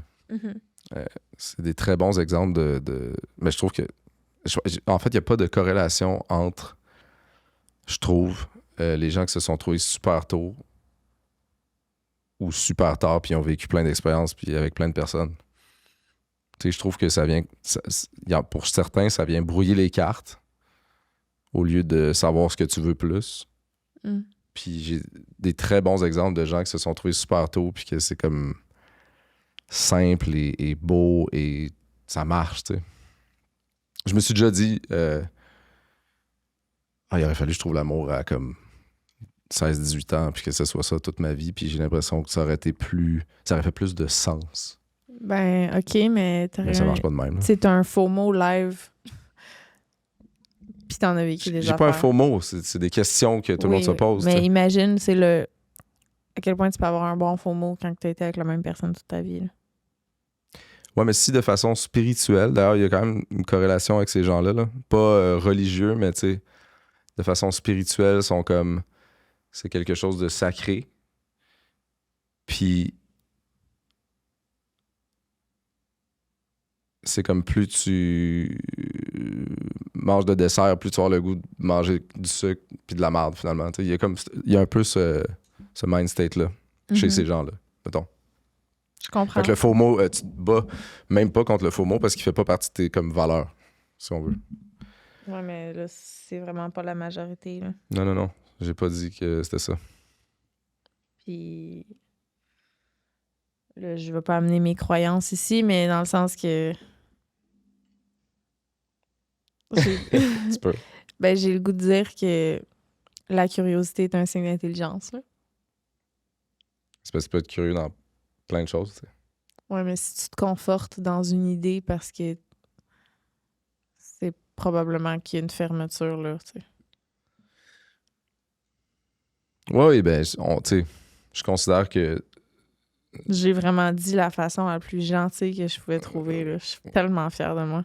c'est des très bons exemples de... Mais je trouve que... En fait, il n'y a pas de corrélation entre, je trouve, les gens qui se sont trouvés super tôt ou super tard, puis ont vécu plein d'expériences, puis avec plein de personnes. Tu sais, je trouve que ça vient... pour certains, ça vient brouiller les cartes au lieu de savoir ce que tu veux plus. Puis j'ai des très bons exemples de gens qui se sont trouvés super tôt, puis que c'est comme simple et beau et ça marche, tu sais. Je me suis déjà dit, il aurait fallu que je trouve l'amour à comme 16-18 ans, puis que ce soit ça toute ma vie, puis j'ai l'impression que ça aurait fait plus de sens. Ben, OK, mais Mais ça marche pas de même. C'est un faux mot live. Puis t'en as vécu des J'ai affaires. pas un faux mot, c'est des questions que tout le monde se pose. Mais t'sais. imagine, à quel point tu peux avoir un bon faux mot quand tu as été avec la même personne toute ta vie. Là. Ouais, mais si de façon spirituelle, d'ailleurs, il y a quand même une corrélation avec ces gens-là, là. Pas religieux, mais tu sais, de façon spirituelle, sont comme, c'est quelque chose de sacré. Puis, c'est comme plus tu manges de dessert, plus tu vas avoir le goût de manger du sucre puis de la marde, finalement. Il y a un peu ce mind state-là chez ces gens-là, mettons. Je comprends. Fait que le faux mot, tu te bats même pas contre le faux mot parce qu'il fait pas partie de tes comme valeurs, si on veut. Ouais, mais là, c'est vraiment pas la majorité. Là. Non. J'ai pas dit que c'était ça. Puis là, je veux pas amener mes croyances ici, mais dans le sens que... Tu peux. Ben, j'ai le goût de dire que la curiosité est un signe d'intelligence. Là. C'est parce que tu peux être curieux dans plein de choses, tu sais. Ouais, mais si tu te confortes dans une idée parce que c'est probablement qu'il y a une fermeture, là, tu sais. Oui, ben, tu sais, je considère que... J'ai vraiment dit la façon la plus gentille que je pouvais trouver, là. Je suis tellement fière de moi.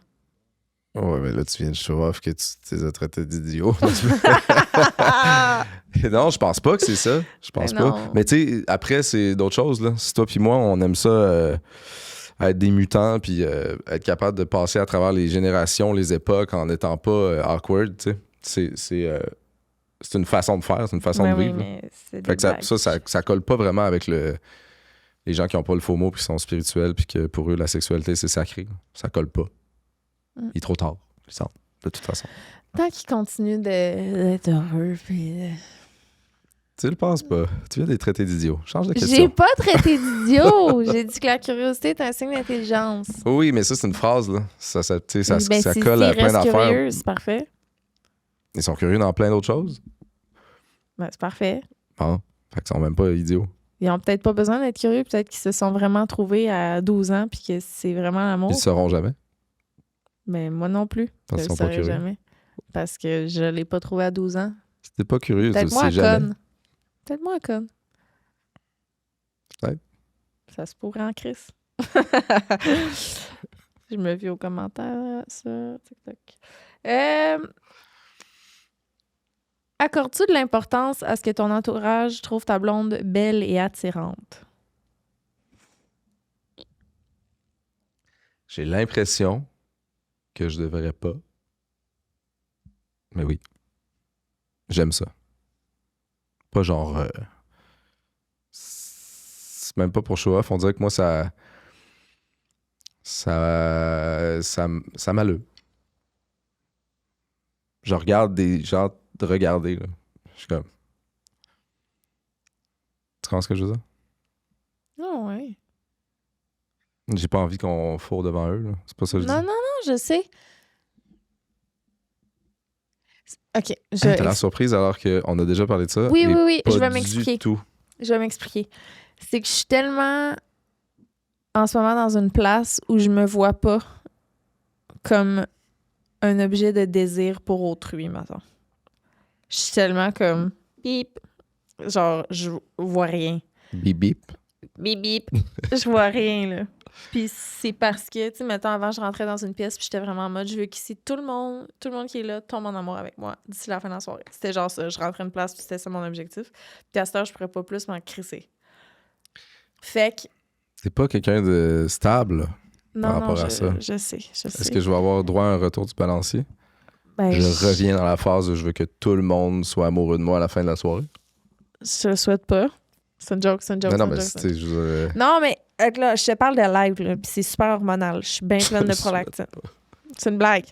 Ouais, mais là, tu viens de show off que tu les as traités d'idiots. Non, je pense pas que c'est ça. Je pense pas. Non. Mais tu sais, après, c'est d'autres choses, là. Si toi puis moi, on aime ça être des mutants puis être capable de passer à travers les générations, les époques en n'étant pas awkward, tu sais. C'est une façon de faire, c'est une façon de vivre. Oui, mais c'est Fait que ça colle pas vraiment avec les gens qui ont pas le faux mot puis qui sont spirituels puis que pour eux, la sexualité, c'est sacré. Ça colle pas. Il est trop tard, de toute façon. Tant qu'il continue d'être heureux, puis... Tu le penses pas. Tu viens d'être traité d'idiot. Change de question. J'ai pas traité d'idiot! J'ai dit que la curiosité est un signe d'intelligence. Oui, mais ça, c'est une phrase, là. Ça Ben, colle à plein s'ils restent d'affaires. curieux, c'est parfait. Ils sont curieux dans plein d'autres choses. Ben, c'est parfait. Bon, fait qu'ils sont même pas idiots. Ils ont peut-être pas besoin d'être curieux. Peut-être qu'ils se sont vraiment trouvés à 12 ans puis que c'est vraiment l'amour. Ils le sauront jamais. Mais moi non plus. Parce Je qu'ils le sont pas saurais curieux. jamais. Parce que je l'ai pas trouvé à 12 ans. Si t'es pas curieux, tu le Peut-être moi sais jamais. conne. Peut-être moi conne. Peut-être. Ça se pourrait en crise. Je me vis aux commentaires sur TikTok. Accordes-tu de l'importance à ce que ton entourage trouve ta blonde belle et attirante? J'ai l'impression que je devrais pas. Mais oui. J'aime ça. Pas genre... c'est même pas pour show off. On dirait que moi, ça m'allume. Je regarde des gens de regarder, là. Je suis comme... Tu comprends ce que je veux dire? Oh, ouais. J'ai pas envie qu'on fourre devant eux, là. C'est pas ça que je dis. Non, je sais. OK. Hey, t'as l'air surprise alors qu'on a déjà parlé de ça. Oui, et oui, oui. pas Je vais du m'expliquer. tout. Je vais m'expliquer. C'est que je suis tellement en ce moment dans une place où je me vois pas comme un objet de désir pour autrui, maintenant. Je suis tellement comme bip. Genre, je vois rien. Bip bip. Bip bip. Je vois rien, là. Puis c'est parce que, tu sais, mettons, avant, je rentrais dans une pièce puis j'étais vraiment en mode, je veux qu'ici, tout le monde qui est là tombe en amour avec moi d'ici la fin de la soirée. C'était genre ça. Je rentrais une place puis c'était ça mon objectif. Puis à cette heure, je pourrais pas plus m'en crisser. Fait que... T'es pas quelqu'un de stable par rapport à ça. Je sais. Est-ce que je vais avoir droit à un retour du balancier? Ben, Je reviens dans la phase où je veux que tout le monde soit amoureux de moi à la fin de la soirée. Je le souhaite pas. C'est une joke. Non, mais c'était... Non, mais là, je te parle de live, là, puis c'est super hormonal. Je suis bien pleine de prolactine. C'est une blague.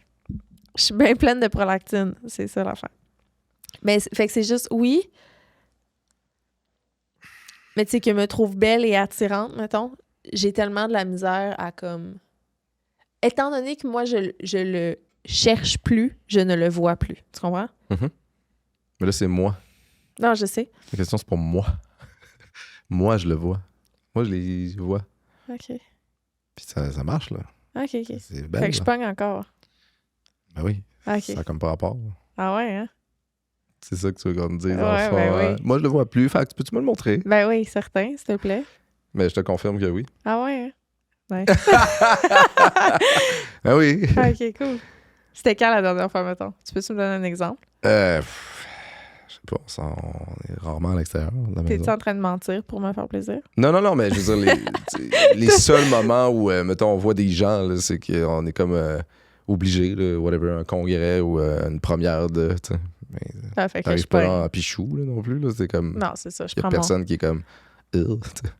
Je suis bien pleine de prolactine. C'est ça l'affaire. Mais fait que c'est juste, oui, Mais tu sais, que me trouve belle et attirante, mettons, j'ai tellement de la misère à comme... Étant donné que moi, je le cherche plus, je ne le vois plus. Tu comprends? Mais là, c'est moi. Non, je sais. La question, c'est pour moi. Moi, je le vois. Moi, je les vois. OK. Puis ça marche, là. OK. C'est Fait belle, que je là. pogne encore. Ben oui. OK. Ça a comme pas rapport. Ah ouais, hein? C'est ça que tu veux qu'on me dise, Ouais, enfant. ben oui. Moi, je le vois plus. Fait que peux-tu me le montrer? Ben oui, certain, s'il te plaît. Mais je te confirme que oui. Ah ouais, hein? Ouais. Ben oui. Ah, OK, cool. C'était quand la dernière fois, mettons? Tu peux-tu me donner un exemple? Je sais pas, on est rarement à l'extérieur de la maison. T'es-tu en train de mentir pour me faire plaisir? Non, mais je veux dire, les seuls moments où, mettons, on voit des gens, là, c'est qu'on est comme obligé, là, whatever, un congrès ou une première de. Mais Ah, fait que t'arrives je pas pogne. là en pichou là, non plus. Là, c'est comme. Non, c'est ça, je Il y a prends personne qui est comme. Ugh, t'sais.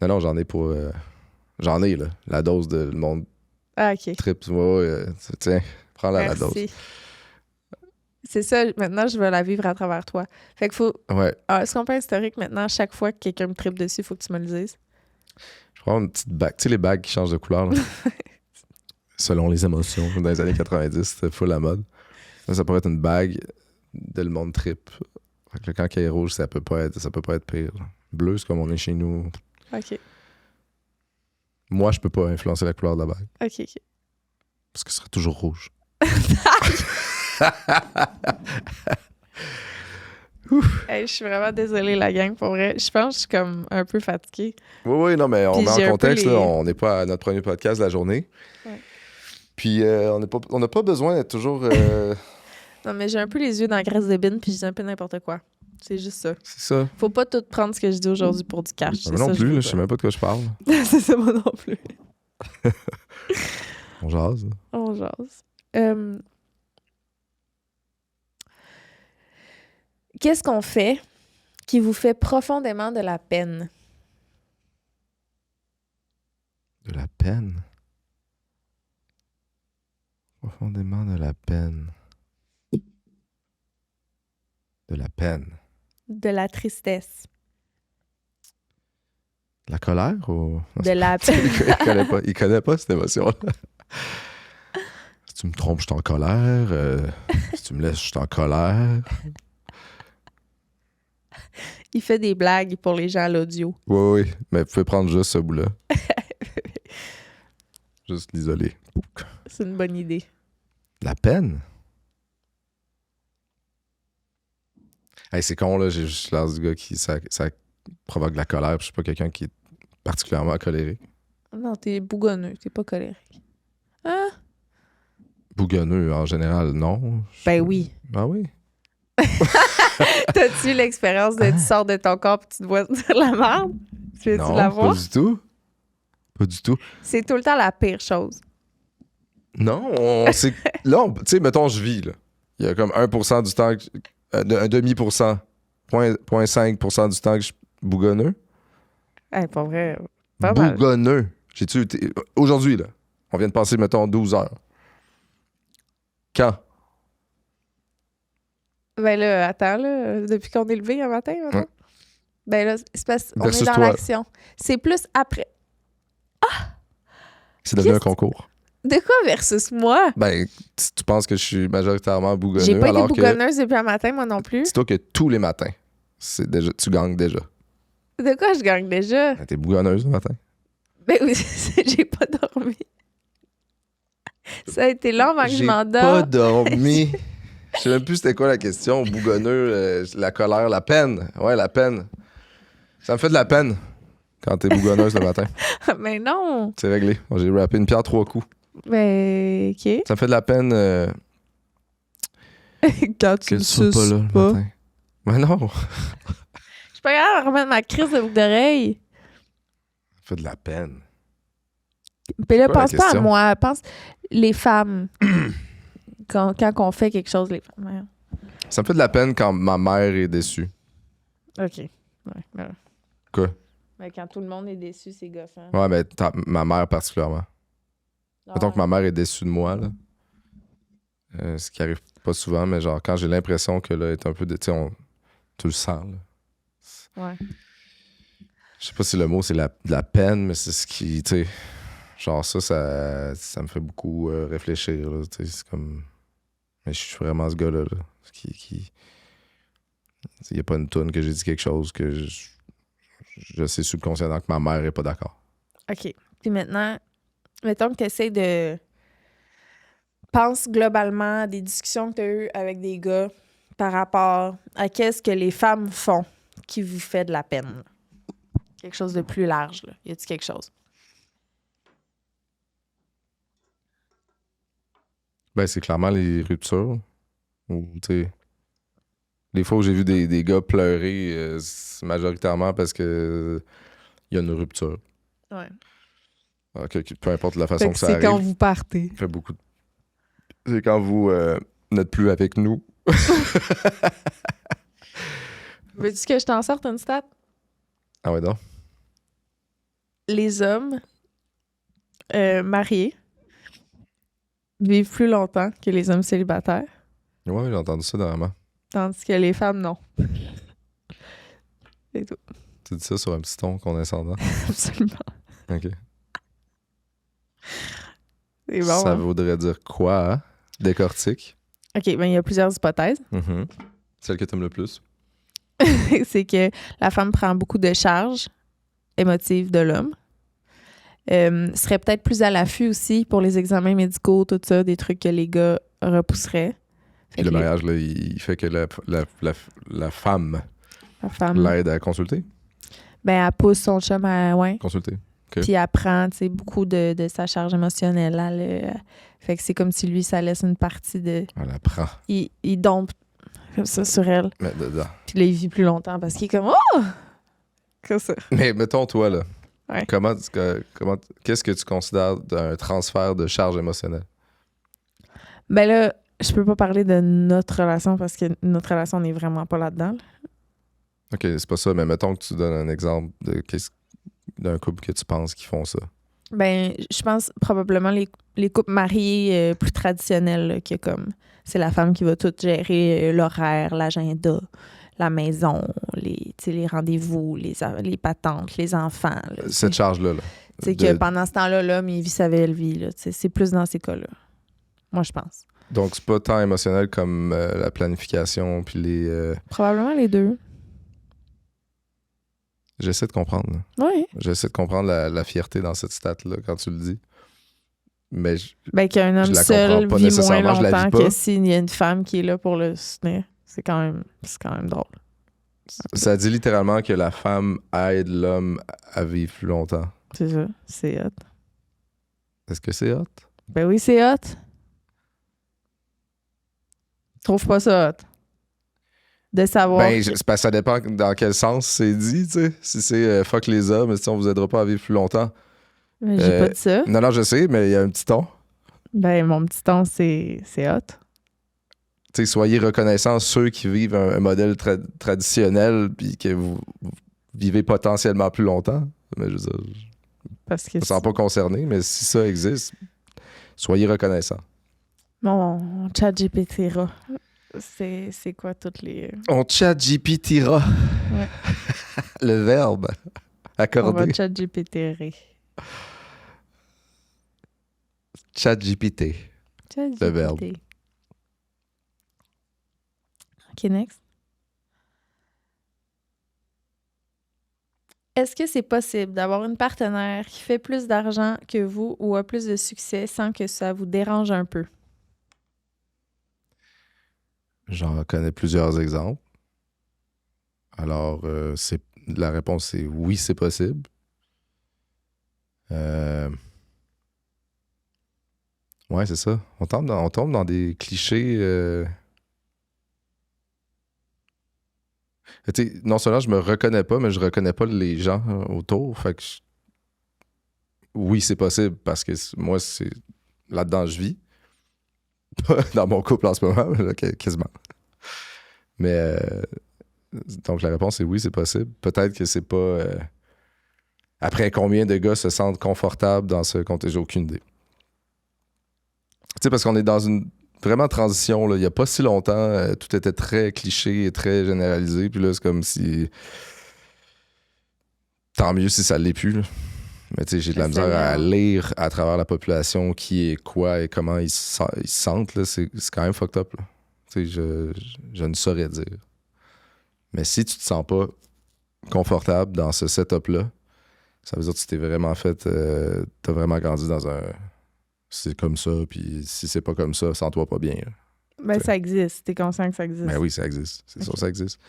Non, j'en ai pour. J'en ai, là. La dose de le monde Ah, OK. trip. Ouais, tiens, prends-la la dose. Merci. C'est ça, maintenant, je veux la vivre à travers toi. Fait qu'il faut... Ouais. Est-ce qu'on peut historique maintenant, chaque fois que quelqu'un me tripe dessus, il faut que tu me le dises? Je prends une petite bague. Tu sais, les bagues qui changent de couleur, là. Selon les émotions. Dans les années 90, c'était full la mode. Ça pourrait être une bague de le monde trip. Fait que là, quand elle est rouge, ça peut pas être pire. Bleu, c'est comme on est chez nous. OK. Moi, je peux pas influencer la couleur de la bague. OK. Parce que ce serait toujours rouge. Hey, je suis vraiment désolée, la gang, pour vrai. Je pense que je suis comme un peu fatiguée. Oui, non, mais on Puis met j'ai en un contexte, peu les- là, on n'est pas à notre premier podcast de la journée. Ouais. Puis on n'a pas besoin d'être toujours... Non, mais j'ai un peu les yeux dans la graisse de bine, puis je dis un peu n'importe quoi. C'est juste ça. c'est ça. Faut pas tout prendre ce que je dis aujourd'hui pour du cash. C'est Moi ça non que plus, veux là, je sais dire. même pas de quoi je parle. C'est ça, moi non plus. On jase. On jase. Qu'est-ce qu'on fait qui vous fait profondément de la peine? De la peine. Profondément de la peine. De la peine. De la tristesse. De la colère ou... Non, De la peine. il connaît pas cette émotion-là. Si tu me trompes, je suis en colère. Si tu me laisses, je suis en colère. Il fait des blagues pour les gens à l'audio. Oui, mais vous pouvez prendre juste ce bout-là. Juste l'isoler. C'est une bonne idée. La peine? Hey, c'est con, là. J'ai juste l'air du gars qui... Ça provoque de la colère. Puis je suis pas quelqu'un qui est particulièrement colérique. Non, t'es bougonneux, t'es pas colérique. Ah? Bougonneux, en général, non. Ben oui. Ah oui? T'as-tu eu l'expérience de tu sors de ton corps et tu te vois dire la merde? Tu veux-tu Non, la pas voir? du tout. Pas du tout. C'est tout le temps la pire chose. Non, c'est... Là, tu sais, mettons, je vis, là. Il y a comme 1% du temps, un demi%, 0,5% du temps que je suis bougonneux. Hey, pas vrai. Pas mal. Bougonneux. J'ai-tu été... Aujourd'hui, là, on vient de passer, mettons, 12 heures. Quand? Ben là, attends, là, depuis qu'on est levé un matin, maintenant. Ouais. Ben là, c'est parce qu'on est Versus dans toi. l'action. C'est plus après. C'est devenu un Qu'est-ce- concours. De quoi versus moi? Ben, tu penses que je suis majoritairement bougonneux, J'ai pas été alors que... bougonneuse depuis un matin, moi non plus. Dis-toi que tous les matins, tu gagnes déjà. De quoi je gagne déjà? Ben, t'es bougonneuse le matin. Ben oui, j'ai pas dormi. Ça a été long avant que je J'ai pas m'endorme. dormi. Je sais même plus c'était quoi la question. Bougonneux, la colère, la peine. Ouais, la peine. Ça me fait de la peine quand t'es bougonneuse le matin. Mais non. C'est réglé. J'ai rappé une pierre 3 coups. Ben, OK. Ça me fait de la peine Quand tu que me tu sois pas suces là le pas. matin. Ben non. Ça Je suis pas capable de remettre ma crise de boucle d'oreille. fait de la peine. Puis là, quoi la pense pas à question? moi. Pense les femmes. quand on fait quelque chose, les femmes. Ouais. Ça me fait de la peine quand ma mère est déçue. OK. Ouais, ouais. Quoi? Mais quand tout le monde est déçu, c'est goffant. Ouais, mais ma mère particulièrement. Mettons que ma mère est déçue de moi, là. Ce qui arrive pas souvent, mais genre, quand j'ai l'impression que là, est un peu... Tu sais, tu le sens, là. Ouais. Je sais pas si le mot c'est de la peine, mais c'est ce qui, tu sais, genre ça me fait beaucoup réfléchir, là, tu sais, c'est comme, mais je suis vraiment ce gars-là, là, il y a pas une toune que j'ai dit quelque chose que je sais subconsciemment que ma mère est pas d'accord. OK. Puis maintenant, mettons que tu essaies de... Pense globalement à des discussions que tu as eues avec des gars par rapport à qu'est-ce que les femmes font qui vous fait de la peine. Là. Quelque chose de plus large. Là. Y a-t-il quelque chose? Ben, c'est clairement les ruptures. Ou, tu sais, les fois où j'ai vu des gars pleurer, c'est majoritairement parce que il y a une rupture. Ouais. Peu importe la Fait façon que que ça c'est arrive. quand vous partez. Fait beaucoup de... C'est quand vous n'êtes plus avec nous. Veux-tu que je t'en sorte une stat? Ah ouais, donc. Les hommes mariés vivent plus longtemps que les hommes célibataires, Ouais, j'ai entendu ça dernièrement. tandis que les femmes, non. C'est tout. Tu dis ça sur un petit ton condescendant. Absolument. OK. C'est bon, Ça hein? voudrait dire quoi, hein? Décortique. OK, ben il y a plusieurs hypothèses. Mm-hmm. Celle que t'aimes le plus. C'est que la femme prend beaucoup de charges émotives de l'homme. Serait peut-être plus à l'affût aussi pour les examens médicaux, tout ça, des trucs que les gars repousseraient. Fait Puis le que mariage, là, il fait que la femme la femme, l'aide à consulter. ben, elle pousse son chum à... Ouais. Consulter. Puis elle prend, tu sais, beaucoup de sa charge émotionnelle. Fait que c'est comme si lui, ça laisse une partie de... Elle la prend. Il dompe comme ça sur elle. Mais dedans. Puis là, il vit plus longtemps parce qu'il est comme... Oh! Comme ça. Mais mettons, toi, là. Ouais. Qu'est-ce que tu considères d'un transfert de charge émotionnelle? Ben là, je peux pas parler de notre relation parce que notre relation n'est vraiment pas là-dedans. Là. OK, c'est pas ça, mais mettons que tu donnes un exemple d'un couple que tu penses qui font ça. Ben, je pense probablement les couples mariés plus traditionnels, là, que comme c'est la femme qui va tout gérer, l'horaire, l'agenda, la maison, les rendez-vous, les patentes, les enfants. Là, Cette charge-là. Là, c'est que pendant ce temps-là, l'homme, il vit sa belle vie. Là, c'est plus dans ces cas-là. Moi, je pense. Donc, c'est pas tant émotionnel comme la planification puis les... Probablement les deux. J'essaie de comprendre. Là. Oui. J'essaie de comprendre la fierté dans cette stat-là quand tu le dis. Mais Ben, qu'un homme la seul comprends pas vit moins nécessairement, je la vis longtemps pas. que s'il y a une femme qui est là pour le soutenir. C'est quand même drôle. ça dit littéralement que la femme aide l'homme à vivre plus longtemps. C'est ça. C'est hot. Est-ce que c'est hot? Ben oui, c'est hot. Tu trouves pas ça hot? De savoir. Ben, c'est parce que ça dépend dans quel sens c'est dit, tu sais. Si c'est fuck les hommes, si on vous aidera pas à vivre plus longtemps. Mais j'ai pas dit ça. Non, je sais, mais il y a un petit ton. Ben, mon petit ton, c'est hot. Tu sais, soyez reconnaissants ceux qui vivent un modèle traditionnel puis que vous vivez potentiellement plus longtemps. Mais je veux dire, Parce que je me sens pas concerné, mais si ça existe, soyez reconnaissants. mon chat GPTera. C'est quoi toutes les. On chat GPTera. Ouais. Le verbe On accordé. va chat GPTer. Chat GPT. Chat Le verbe. GPT. OK, next. Est-ce que c'est possible d'avoir une partenaire qui fait plus d'argent que vous ou a plus de succès sans que ça vous dérange un peu? J'en connais plusieurs exemples. Alors, la réponse c'est oui, c'est possible. Ouais, c'est ça. On tombe dans des clichés. Tu sais, non seulement je me reconnais pas, mais je reconnais pas les gens autour. Fait que oui, c'est possible parce que moi, c'est là-dedans je vis. Pas dans mon couple en ce moment, mais là, quasiment. Mais donc la réponse est oui, c'est possible. Peut-être que c'est pas après combien de gars se sentent confortables dans ce contexte, j'ai aucune idée. Tu sais, parce qu'on est dans une vraiment transition, là. Il y a pas si longtemps, tout était très cliché et très généralisé. Puis là, c'est comme si Tant mieux si ça l'est plus, là. Mais tu sais, j'ai de la misère à lire à travers la population qui est quoi et comment ils se sentent, là. C'est quand même fucked up, là. Tu sais, je ne saurais dire. Mais si tu te sens pas confortable dans ce setup-là, ça veut dire que tu t'es vraiment fait... t'as vraiment grandi dans un... C'est comme ça, puis si c'est pas comme ça, sens-toi pas bien, là. Ben, ça existe. T'es conscient que ça existe. Ben oui, ça existe. C'est sûr que ça existe.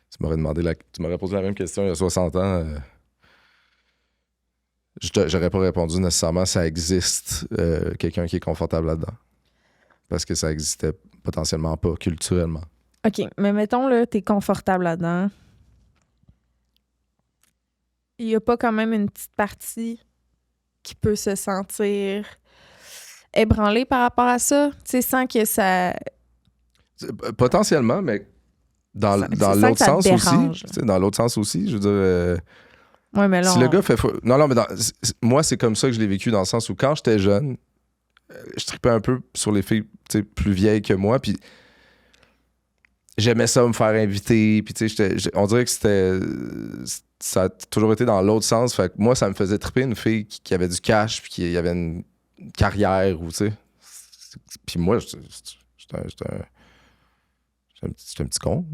Tu m'aurais posé la même question il y a 60 ans. J'aurais pas répondu nécessairement ça existe quelqu'un qui est confortable là-dedans. Parce que ça existait potentiellement pas culturellement. OK, mais mettons, là, t'es confortable là-dedans. Il y a pas quand même une petite partie qui peut se sentir ébranlée par rapport à ça? Tu sais, sans que ça... Potentiellement, mais dans l'autre sens aussi. Dans l'autre sens aussi, je veux dire... ouais, mais là, si le gars fait... Non, mais moi, c'est comme ça que je l'ai vécu dans le sens où quand j'étais jeune, je tripais un peu sur les filles plus vieilles que moi, puis j'aimais ça me faire inviter, puis on dirait que ça a toujours été dans l'autre sens. Fait que moi, ça me faisait triper une fille qui avait du cash, puis qui avait une carrière, ou tu sais. Puis moi, j'étais un petit con.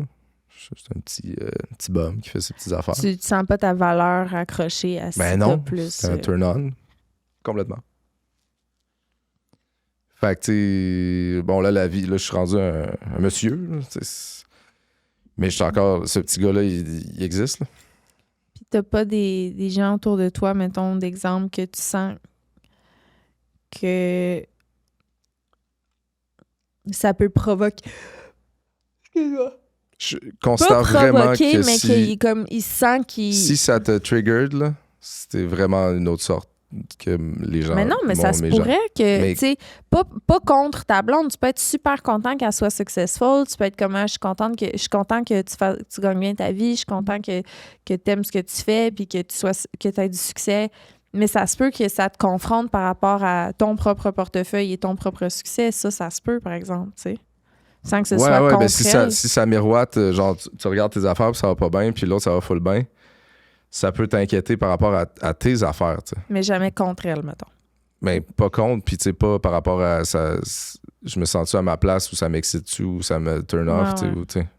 C'est un petit bum qui fait ses petites affaires. Tu sens pas ta valeur accrochée à ben non, plus. C'est un turn-on. Complètement. Fait que, tu sais, bon, là, la vie, là, je suis rendu un monsieur, là, mais je suis encore... Ce petit gars-là, il existe, là. Puis t'as pas des gens autour de toi, mettons, d'exemple, que tu sens que ça peut provoquer... Excuse-moi. Je considère vraiment que mais si... il sent qu'il... Si ça te triggered, là, c'était vraiment une autre sorte que les gens... Mais non, mais ça se pourrait que, tu sais, pas contre ta blonde. Tu peux être super content qu'elle soit successful. Tu peux être comme, je suis content que tu gagnes bien ta vie. Je suis content que tu aimes ce que tu fais puis que tu aies du succès. Mais ça se peut que ça te confronte par rapport à ton propre portefeuille et ton propre succès. Ça se peut, par exemple, tu sais. Sans que ce soit contre ben elle. si ça miroite, genre, tu regardes tes affaires puis ça va pas bien, puis l'autre, ça va full bien, ça peut t'inquiéter par rapport à tes affaires, tu sais. Mais jamais contre elle, mettons. Mais pas contre, puis tu sais, pas par rapport à ça. Je me sens-tu à ma place ou ça m'excite-tu ou ça me turn off, tu sais.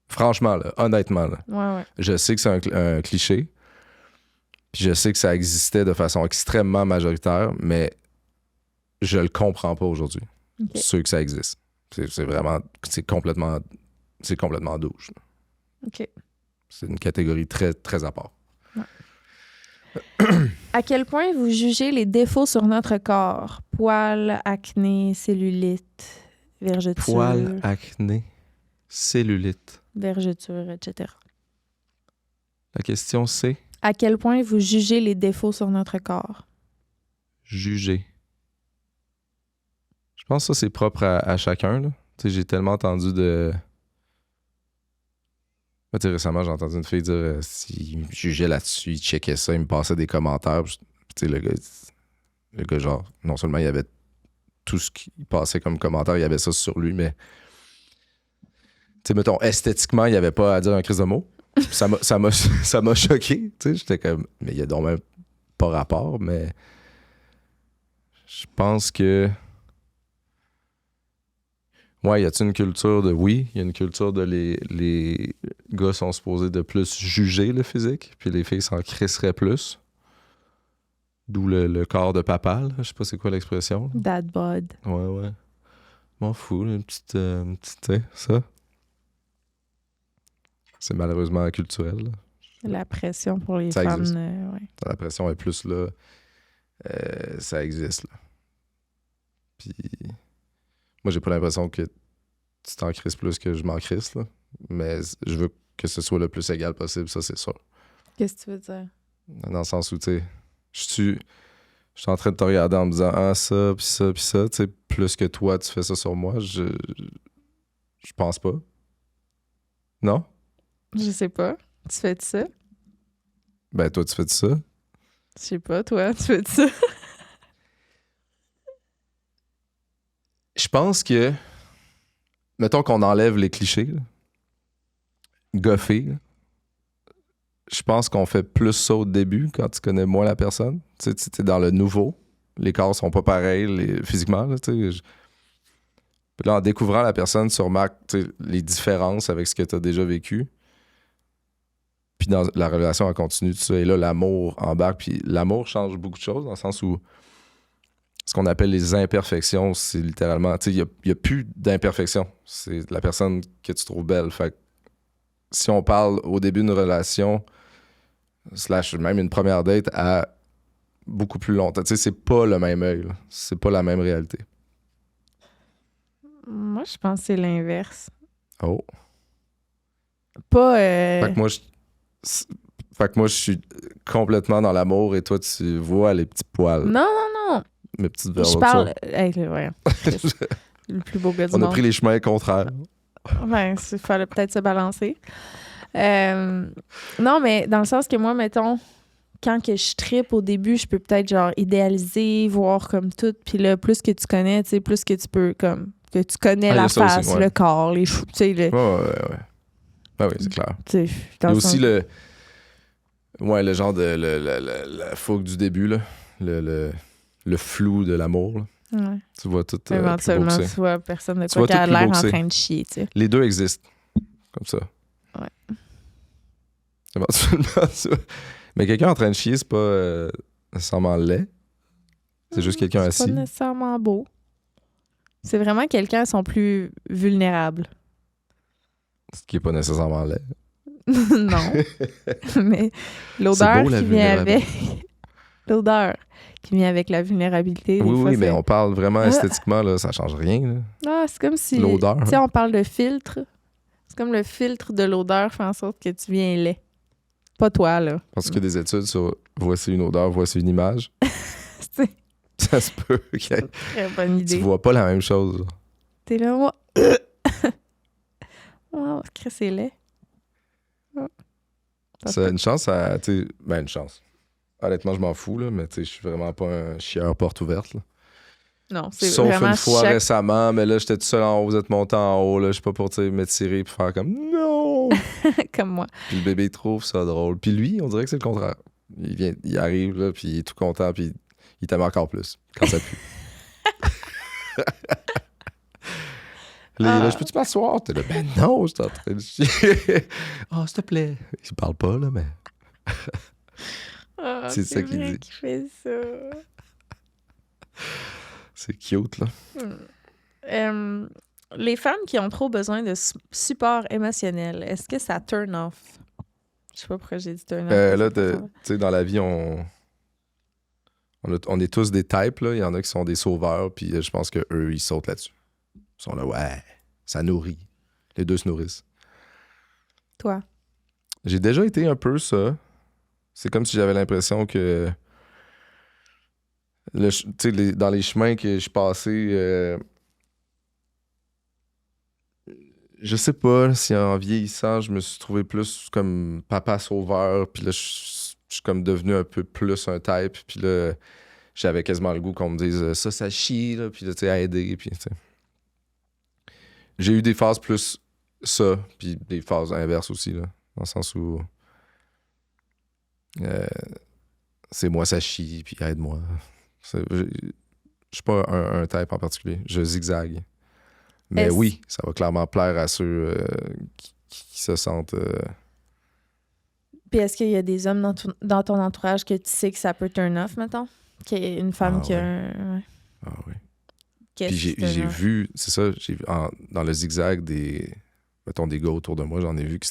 Franchement, là, honnêtement, là, Ouais. je sais que c'est un cliché, puis je sais que ça existait de façon extrêmement majoritaire, mais je le comprends pas aujourd'hui. Okay. Sûr que ça existe. C'est vraiment... C'est complètement douche. OK. C'est une catégorie très, très à part. Ouais. À quel point vous jugez les défauts sur notre corps? Poils, acné, cellulite, vergeture. Poils, acné, cellulite. Vergeture, etc. La question, c'est... À quel point vous jugez les défauts sur notre corps? Juger. Je pense que ça, c'est propre à chacun, là. Tu sais, j'ai tellement entendu de... Tu sais, récemment, j'ai entendu une fille dire s'il me jugeait là-dessus, il checkait ça, il me passait des commentaires. Puis, tu sais, le gars, genre, non seulement il y avait tout ce qui passait comme commentaire, il y avait ça sur lui, mais... Tu sais, mettons, esthétiquement, il n'y avait pas à dire un crise de mots. Ça m'a choqué, tu sais. J'étais comme... Mais il y a donc même pas rapport, mais... Je pense que... Ouais, y a-t-il une culture de... Oui, il y a une culture de les gars sont supposés de plus juger le physique, puis les filles s'en crisseraient plus. D'où le corps de papa, là. Je sais pas c'est quoi l'expression. Dad bod. Ouais. M'en fous, là, une petite tu sais, ça. C'est malheureusement culturel, là. La pression pour les ça femmes. Existe. Ouais. La pression est plus là. Ça existe, là. Puis... Moi, j'ai pas l'impression que tu t'en crisses plus que je m'en crisse, là. Mais je veux que ce soit le plus égal possible, ça, c'est sûr. Qu'est-ce que tu veux dire? Dans le sens où, tu sais, je suis en train de te regarder en me disant « Ah, ça, puis ça, puis ça. » Tu sais, plus que toi, tu fais ça sur moi, je pense pas. Non? Je sais pas. Tu fais de ça? Ben, toi, tu fais de ça. Je sais pas, toi, tu fais de ça? Je pense que, mettons qu'on enlève les clichés, là, goffé, là, je pense qu'on fait plus ça au début quand tu connais moins la personne. Tu sais, t'es dans le nouveau. Les corps sont pas pareils physiquement. Là, tu sais. Puis là, en découvrant la personne, tu remarques les différences avec ce que tu as déjà vécu. Puis dans la relation, elle continue tout ça. Et là, l'amour embarque. Puis l'amour change beaucoup de choses dans le sens où ce qu'on appelle les imperfections, c'est littéralement... Tu sais, il n'y a plus d'imperfection. C'est la personne que tu trouves belle. Fait que si on parle au début d'une relation, / même une première date, à beaucoup plus longtemps, tu sais, c'est pas le même œil. Là. C'est pas la même réalité. Moi, je pense que c'est l'inverse. Oh. Pas... Fait que moi, je suis complètement dans l'amour et toi, tu vois les petits poils. Non. Mes petites Je vergetures. parle... Hey, voyons. Le plus beau gars du On a monde. pris les chemins contraires. Ben, il fallait peut-être se balancer. Non, mais dans le sens que moi, mettons, quand que je trippe au début, je peux peut-être genre idéaliser, voir comme tout. Puis là, plus que tu connais, tu sais, plus que tu peux comme... Que tu connais Ah, y a la ça aussi, face, ouais. le corps, les choux, tu sais. Ouais. Ben oui, c'est clair. Tu sais, Il dans y a le aussi sens- le genre de la fougue du début, là. Le flou de l'amour. Là. Ouais. Tu vois tout. Éventuellement, plus tu boxé. vois personne de Tu quoi vois qui a tout plus l'air en boxé. train de chier, tu sais. Les deux existent. Comme ça. Ouais. Éventuellement, tu vois. Mais quelqu'un en train de chier, c'est pas nécessairement laid. C'est juste quelqu'un C'est assis. pas nécessairement beau. C'est vraiment quelqu'un qui sont plus vulnérables. Ce qui est pas nécessairement laid. Non. Mais l'odeur beau, la qui vient vulnérabilité. avec... L'odeur qui vient avec la vulnérabilité. des fois, Oui, mais c'est- on parle vraiment esthétiquement, là, ça change rien. Là. Ah, c'est comme si... L'odeur. Tu sais, on parle de filtre. C'est comme le filtre de l'odeur fait en sorte que tu viens laid. Pas toi, là. Parce qu'il y a des études sur voici une odeur, voici une image. C'est Ça se peut. OK? une très bonne Tu idée. vois pas la même chose. T'es là, moi... Oh, Chris, c'est laid. Ça se Ça a peut. une chance à. Ben, une chance. Honnêtement, je m'en fous, là, mais je suis vraiment pas un chieur porte ouverte. Là. Non, c'est Sauf vraiment une fois chaque... récemment, mais là, j'étais tout seul en haut, vous êtes monté en haut, là, je sais pas pour m'étirer puis faire comme non! comme moi. Puis le bébé il trouve ça drôle. Puis lui, on dirait que c'est le contraire. Il arrive, là, puis il est tout content, puis il t'aime encore plus quand ça pue. Là, il est là, je peux-tu m'asseoir? T'es là, ben non, je suis en train de chier. Oh, s'il te plaît. Il parle pas, là, mais. Ah, C'est ça qu'il vrai dit. qu'il fait ça. C'est cute, là. Les femmes qui ont trop besoin de support émotionnel, est-ce que ça turn off? Je sais pas pourquoi j'ai dit turn off. Là, tu sais, dans la vie, on est tous des types, là. Il y en a qui sont des sauveurs, puis je pense qu'eux, ils sautent là-dessus. Ils sont là, ouais, ça nourrit. Les deux se nourrissent. Toi? J'ai déjà été un peu ça. C'est comme si j'avais l'impression que dans les chemins que je passais, je sais pas si en vieillissant, je me suis trouvé plus comme papa sauveur, puis là, je suis comme devenu un peu plus un type, puis là, j'avais quasiment le goût qu'on me dise ça chie, là, puis là, tu sais, à aider, puis tu sais. J'ai eu des phases plus ça, puis des phases inverses aussi, là, dans le sens où c'est moi ça chie, puis aide-moi. Je suis pas un type en particulier, je zigzague. Mais Est-ce- oui, ça va clairement plaire à ceux qui se sentent... Puis est-ce qu'il y a des hommes dans ton entourage que tu sais que ça peut turn off, mettons? Qu'il y a une femme Ah qui a ouais. un... Ouais. Ah oui. Qu'est-ce Puis qui turn j'ai off? vu, c'est ça, j'ai vu dans le zigzag mettons des gars autour de moi, j'en ai vu que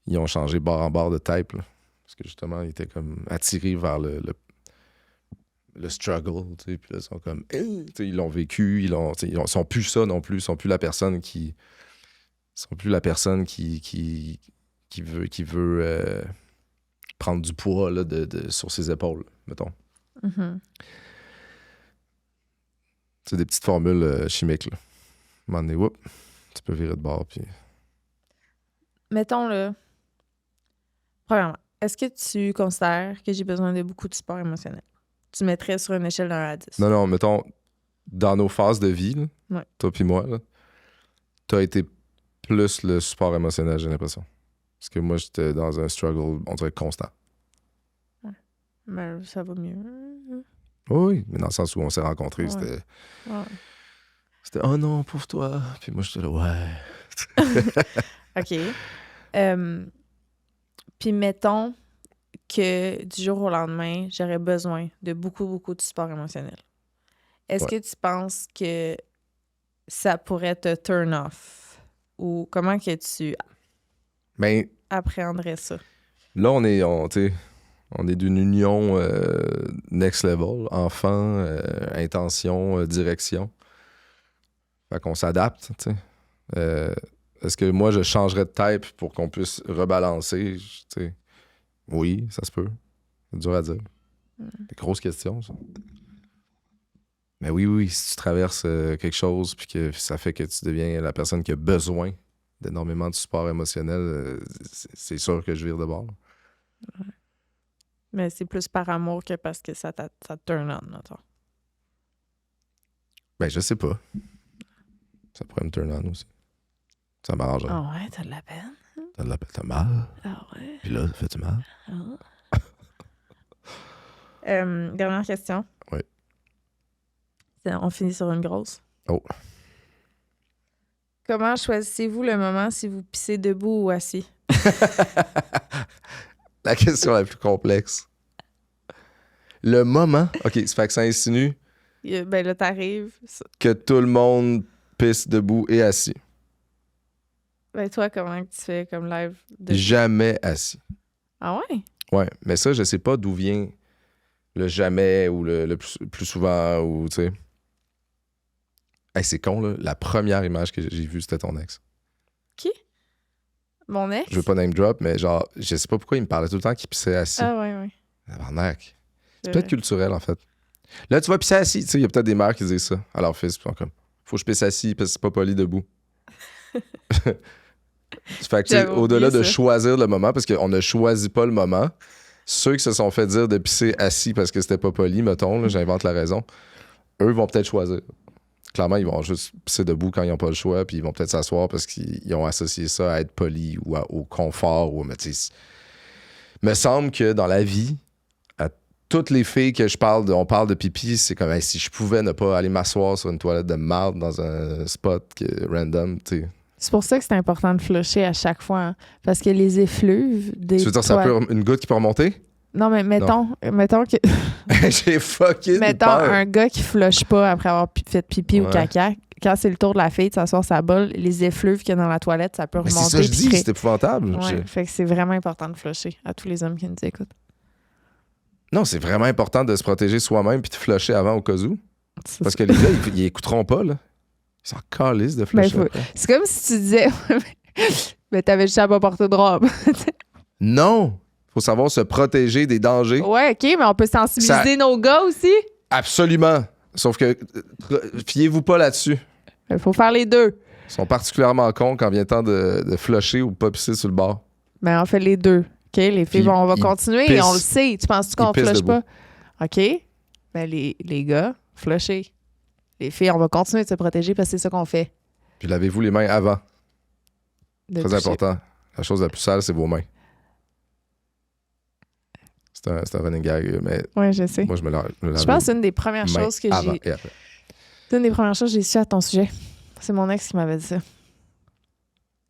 ils ont changé bord en bord de type, là. Parce que justement, ils étaient comme attirés vers le struggle, tu sais, puis là, ils sont comme, tu sais, ils l'ont vécu, ils sont plus ça non plus, ils sont plus la personne qui veut prendre du poids là, sur ses épaules, mettons. Mhm. C'est des petites formules chimiques, là. À un moment donné, whoop, tu peux virer de bord, puis... Mettons, là... Premièrement, est-ce que tu considères que j'ai besoin de beaucoup de support émotionnel? Tu mettrais sur une échelle de 1 à 10. Non, mettons, dans nos phases de vie, là, Ouais. toi puis moi, là, t'as été plus le support émotionnel, j'ai l'impression. Parce que moi, j'étais dans un struggle, on dirait, constant. Mais ça va mieux. Oui, mais dans le sens où on s'est rencontrés, Ouais. c'était... Ouais. C'était « Oh non, pauvre toi! » Puis moi, j'étais là « Ouais. » OK. Puis mettons que du jour au lendemain, j'aurais besoin de beaucoup, beaucoup de support émotionnel. Est-ce que tu penses que ça pourrait te turn off? Ou comment que tu Mais appréhenderais ça? là, on est d'une union next level, enfant, intention, direction. Fait qu'on s'adapte, tu sais. Est-ce que moi, je changerais de type pour qu'on puisse rebalancer? Tu sais? Oui, ça se peut. C'est dur à dire. C'est grosse question, ça. Mais oui, si tu traverses quelque chose puis que ça fait que tu deviens la personne qui a besoin d'énormément de support émotionnel, c'est sûr que je vire de bord. Mais c'est plus par amour que parce que ça te turn on, mettons. Ben, je sais pas. Ça pourrait me turn on aussi. Ça m'arrangerait. Ah ouais, t'as de la peine? T'as mal. Ah ouais. Puis là, ça fait du mal. Dernière question. Oui. On finit sur une grosse. Oh. Comment choisissez-vous le moment si vous pissez debout ou assis? La question la plus complexe. Le moment... OK, ça fait que ça insinue Ben là, t'arrives. que tout le monde pisse debout et assis. Ben toi, comment que tu fais comme live? Jamais assis. Ah ouais? Ouais, mais ça, je sais pas d'où vient le jamais ou le plus souvent ou, tu sais... Hey, c'est con, là. La première image que j'ai vue, c'était ton ex. Qui? Mon ex? Je veux pas name drop, mais genre, je sais pas pourquoi il me parlait tout le temps qu'il pissait assis. Ah ouais. Tabarnak. C'est C'est peut-être vrai. culturel, en fait. Là, tu vas pisser assis. Tu sais, il y a peut-être des mères qui disent ça à leur fils. Puis ils sont comme, faut que je pisse assis parce que c'est pas poli debout. Fait que, tu sais, J'avais au-delà oublié de ça. choisir le moment, parce qu'on ne choisit pas le moment, ceux qui se sont fait dire de pisser assis parce que c'était pas poli, mettons, là, j'invente la raison, eux vont peut-être choisir. Clairement, ils vont juste pisser debout quand ils n'ont pas le choix, puis ils vont peut-être s'asseoir parce qu'ils ont associé ça à être poli ou au confort. Mais tu sais, me semble que dans la vie, à toutes les filles que on parle de pipi, c'est comme hey, si je pouvais ne pas aller m'asseoir sur une toilette de marde dans un spot random, tu sais. C'est pour ça que c'est important de flusher à chaque fois. Hein, parce que les effluves des Tu veux dire, une goutte qui peut remonter? Non, mais mettons que... J'ai fucking mettons peur. un gars qui flush pas après avoir fait pipi ou Ouais. caca. Quand c'est le tour de la fille de s'asseoir sa bolle, les effluves qu'il y a dans la toilette, ça peut Mais remonter. c'est ça que je puis dis, créer- c'est épouvantable. Ouais, fait que c'est vraiment important de flusher à tous les hommes qui nous écoutent. Non, c'est vraiment important de se protéger soi-même puis de flusher avant au cas où. C'est Parce ça. que les gars, ils écouteront pas, là. Ils s'en calissent de flusher. Ben, après. C'est comme si tu disais... mais t'avais juste à pas porter de robe. Non! Faut savoir se protéger des dangers. Ouais, OK, mais on peut sensibiliser nos gars aussi. Absolument. Sauf que, fiez-vous pas là-dessus. Il faut faire les deux. Ils sont particulièrement cons quand vient le temps de flusher ou de pas pisser sur le bord. Mais on fait les deux. OK, les filles, Puis on va ils continuer. pissent. On le sait. Tu penses-tu qu'on Ils pissent flush debout. pas? OK. Ben, les gars, flusher. Les filles, on va continuer de se protéger parce que c'est ça qu'on fait. Puis lavez-vous les mains avant. De Très toucher. important. La chose la plus sale, c'est vos mains. C'est un running gag, mais Ouais, je sais. moi, je me lave Je pense que c'est une des premières les mains choses que avant j'ai... et après. C'est une des premières choses que j'ai su à ton sujet. C'est mon ex qui m'avait dit ça.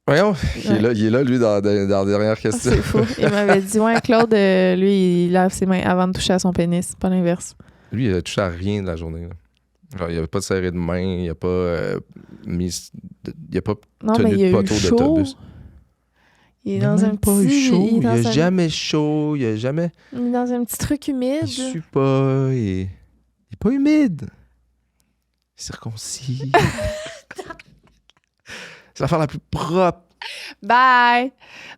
Voyons, il Ouais. est là, lui, dans la dernière Ah, question. c'est fou. Il m'avait dit, ouais, Claude, lui, il lave ses mains avant de toucher à son pénis, pas l'inverse. Lui, il a touché à rien de la journée. Là. Genre, il avait pas de serré de main, il a pas mis... Il a pas Non, tenu mais il de a eu poteau chaud. d'autobus. Il est Il a dans un même pas petit... eu chaud. Il est a dans un- jamais chaud. Il a jamais... il est dans un petit truc humide. Il sue pas. Il est pas humide. Il est circoncis. C'est l'affaire la plus propre. Bye!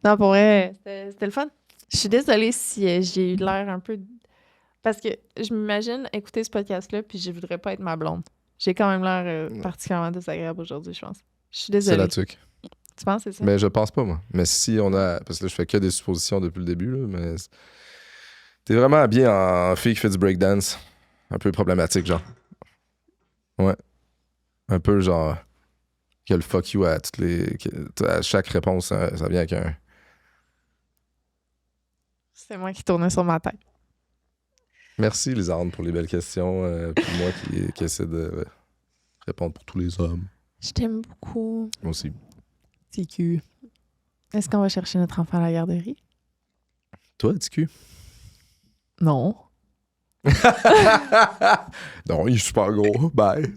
Non, pour vrai, c'était le fun. Je suis désolée si j'ai eu l'air un peu... Parce que je m'imagine écouter ce podcast-là puis je voudrais pas être ma blonde. J'ai quand même l'air particulièrement désagréable aujourd'hui, je pense. Je suis C'est désolée. la tuque. Tu penses que c'est ça? Mais je pense pas, moi. Mais si on a... Parce que là, je fais que des suppositions depuis le début, là, mais... T'es vraiment habillé en fille qui fait du breakdance. Un peu problématique, genre. Ouais. Un peu, genre... Que le fuck you à toutes les... À chaque réponse, ça vient avec C'est moi qui tournais sur ma tête. Merci, Lisande, pour les belles questions. Puis moi qui essaie de répondre pour tous les hommes. Je t'aime beaucoup. Moi aussi. TQ. Est-ce qu'on va chercher notre enfant à la garderie? Toi, TQ? Non. Non, il est super gros. Bye.